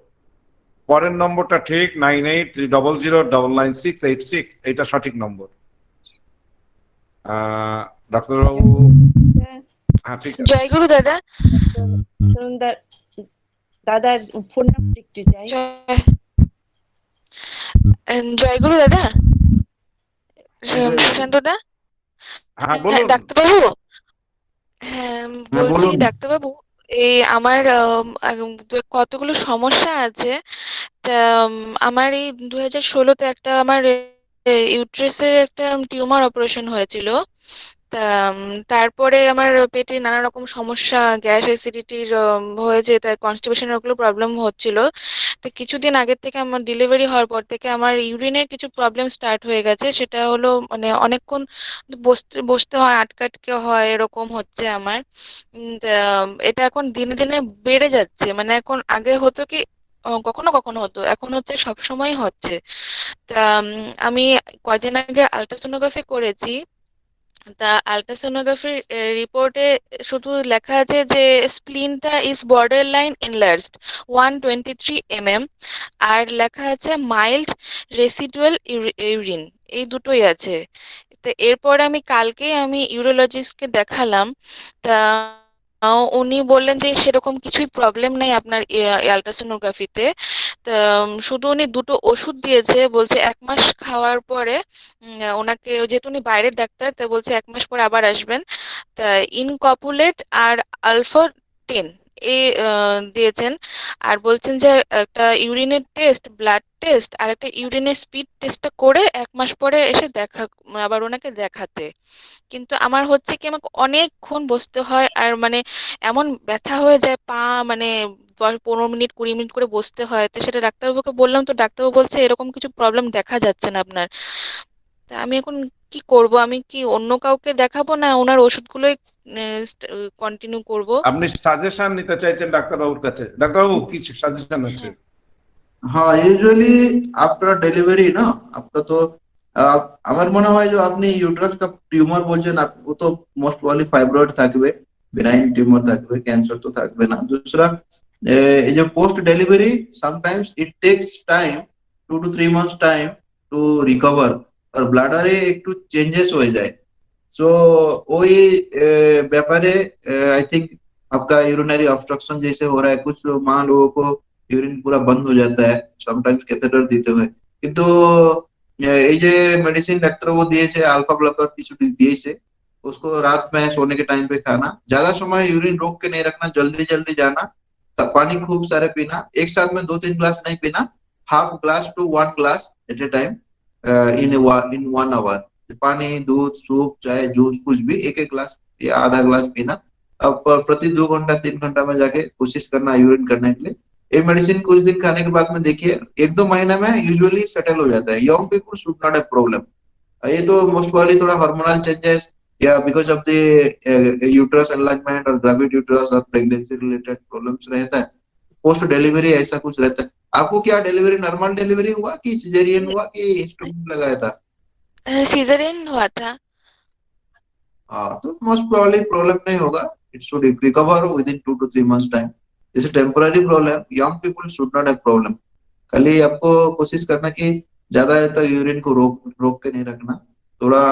পরের নম্বরটা ঠিক 9800099686, এটা সঠিক নম্বর। ডাক্তারবাবু, হ্যাঁ ঠিক আছে। জয়গুরু দাদা। দাদার ফোন নাম্বার একটু চাই। জয়গুরু দাদা, সুশান্ত দা। হ্যাঁ বলুন ডাক্তারবাবু। হ্যাঁ বলছি ডাক্তারবাবু, এই আমার কতগুলো সমস্যা আছে। তা আমার এই 2016-তে একটা আমার ইউট্রাসের একটা টিউমার অপারেশন হয়েছিল। তা তারপরে আমার পেটে নানা রকম সমস্যা, গ্যাস অ্যাসিডিটির হয়েছে, তাই কনস্টিপেশনের ওগুলো প্রবলেম হচ্ছিল। তো কিছুদিন আগের থেকে আমার ডেলিভারি হওয়ার পর থেকে আমার ইউরিনের কিছু প্রবলেম স্টার্ট হয়ে গেছে। সেটা হলো মানে অনেকক্ষণ বসতে বসতে হয়, আটকে হয়, এরকম হচ্ছে আমার। তা এটা এখন দিনে দিনে বেড়ে যাচ্ছে। মানে এখন আগে হতো কি কখনো কখনো হতো, এখন হচ্ছে সব সময় হচ্ছে। তা আমি কয়দিন আগে আলট্রাসোনোগ্রাফি করেছি। তা আলট্রাসোনোগ্রাফির রিপোর্টে শুধু লেখা আছে যে স্প্লিনটা is border line enlarged 123 mm, আর লেখা আছে মাইল্ড রেসিডুয়াল ইউরিন, এই দুটোই আছে। তো এরপর আমি কালকে ইউরোলজিস্টকে দেখালাম। তা উনি বললেন যে সেরকম কিছুই প্রবলেম নেই আপনার আলট্রাসোনোগ্রাফিতে। তা শুধু উনি দুটো ওষুধ দিয়েছে, বলছে 1 মাস খাওয়ার পরে ওনাকে, যেহেতু উনি বাইরের ডাক্তার, তা বলছে 1 মাস পরে আবার আসবেন। তা ইনকপুলেট আর আলফা 10 দিয়েছেন। আর বলছেন যে একটা ইউরিনের টেস্ট, ব্লাড টেস্ট আর একটা ইউরিনের স্পিড টেস্টটা করে 1 মাস পরে এসে আবার ওনাকে দেখাতে। কিন্তু আমার হচ্ছে কি, আমাকে অনেকক্ষণ বসতে হয়, আর মানে এমন ব্যথা হয়ে যায় পা, মানে 15 মিনিট 20 মিনিট করে বসতে হয়। তো সেটা ডাক্তারবাবুকে বললাম, তো ডাক্তারবাবু বলছে এরকম কিছু প্রবলেম দেখা যাচ্ছে না আপনার। তা আমি এখন কি করব? আমি কি অন্য কাউকে দেখাবো, না ওনার ওষুধগুলোই কন্টিনিউ করব? আপনি সাজেশন নিতে চাইছেন ডাক্তারবাবুর কাছে? ডাক্তারবাবু কি সাজেশন আছে? हाँ यूजुअली आफ्टर डिलीवरी ना आपका तो আমার মনে হয় যে আপনি ইউট্রাস का টিউমার বলছেন ও তো মোস্ট প্রবাবলি ফাইব্রয়েড থাকবে, বেনাইন টিউমার থাকবে, ক্যান্সার তো থাকবে না। दूसरा এই যে post delivery sometimes it takes time 2 to 3 months time to recover, আর ব্লাডারে একটু চেঞ্জেস হয়ে যায়। सो वही व्यापारे आई थिंक आपका यूरिनरी ऑब्स्ट्रक्शन जैसे हो रहा है, कुछ माँ लोगों को यूरिन पूरा बंद हो जाता है समटाइम्स कैथेटर দিতে হয়। কিন্তু এই যে মেডিসিন ডাক্তারবাবু দিয়েছে अल्फा ब्लॉकर কিছু দিয়েছে, उसको रात में सोने के टाइम पे खाना, ज्यादा समय यूरिन रोक के नहीं रखना, जल्दी जल्दी जाना, तब पानी खूब सारे पीना, एक साथ में 2-3 ग्लास नहीं पीना, half glass to 1 glass at a time in 1 hour. पानी, दूध, सूप, चाय, जूस कुछ भी एक एक ग्लास या आधा ग्लास पीना। अब प्रति 2 घंटा 3 घंटा में जाके कोशिश करना यूरिन करने के लिए। ये मेडिसिन कुछ दिन खाने के बाद में देखिए 1-2 महीने में यूजुअली सेटल हो जाता है। Young people should not have problem. ये तो मोस्ट प्रोबब्ली थोड़ा हार्मोनल चेंजेस या because of the uterus enlargement और ग्रेविड यूट्रस और प्रेगनेंसी रिलेटेड प्रॉब्लम्स रहता है। पोस्ट डिलीवरी ऐसा कुछ रहता है। आपको क्या डिलीवरी नॉर्मल डिलीवरी हुआ कि सिजेरियन हुआ कि इंस्ट्रूमेंट लगाया था? सिजेरियन हुआ था। हाँ तो मोस्ट प्रोबब्ली प्रॉब्लम नहीं होगा, it should recover with in 2 to 3 months time. This is temporary problem, young people should not have problem. खाली आपको कोशिश करना कि ज्यादा तक यूरिन को रोक रोक के नहीं रखना, थोड़ा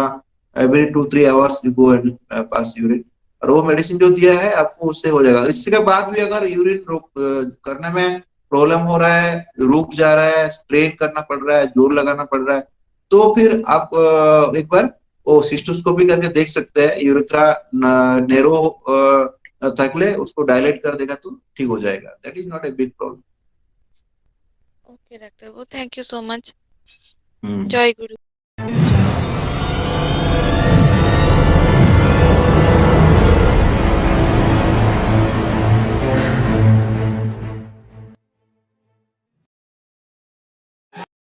every 2-3 hours you go and pass urine, और वो मेडिसिन जो दिया है आपको उससे हो जाएगा। इसके बाद भी अगर यूरिन रोक करने में प्रॉब्लम हो रहा है, रुक जा रहा है, स्ट्रेन करना पड़ रहा है, जोर लगाना पड़ रहा है, तो फिर आप एक बार वो सिस्टोस्कोपी करके देख सकते हैं। यूरेथ्रा नैरो थकले उसको डायलेट कर देगा तो ठीक हो जाएगा। That is not a big problem. Okay डाक्तारबाबू, thank you so much. Hmm. जय गुरु।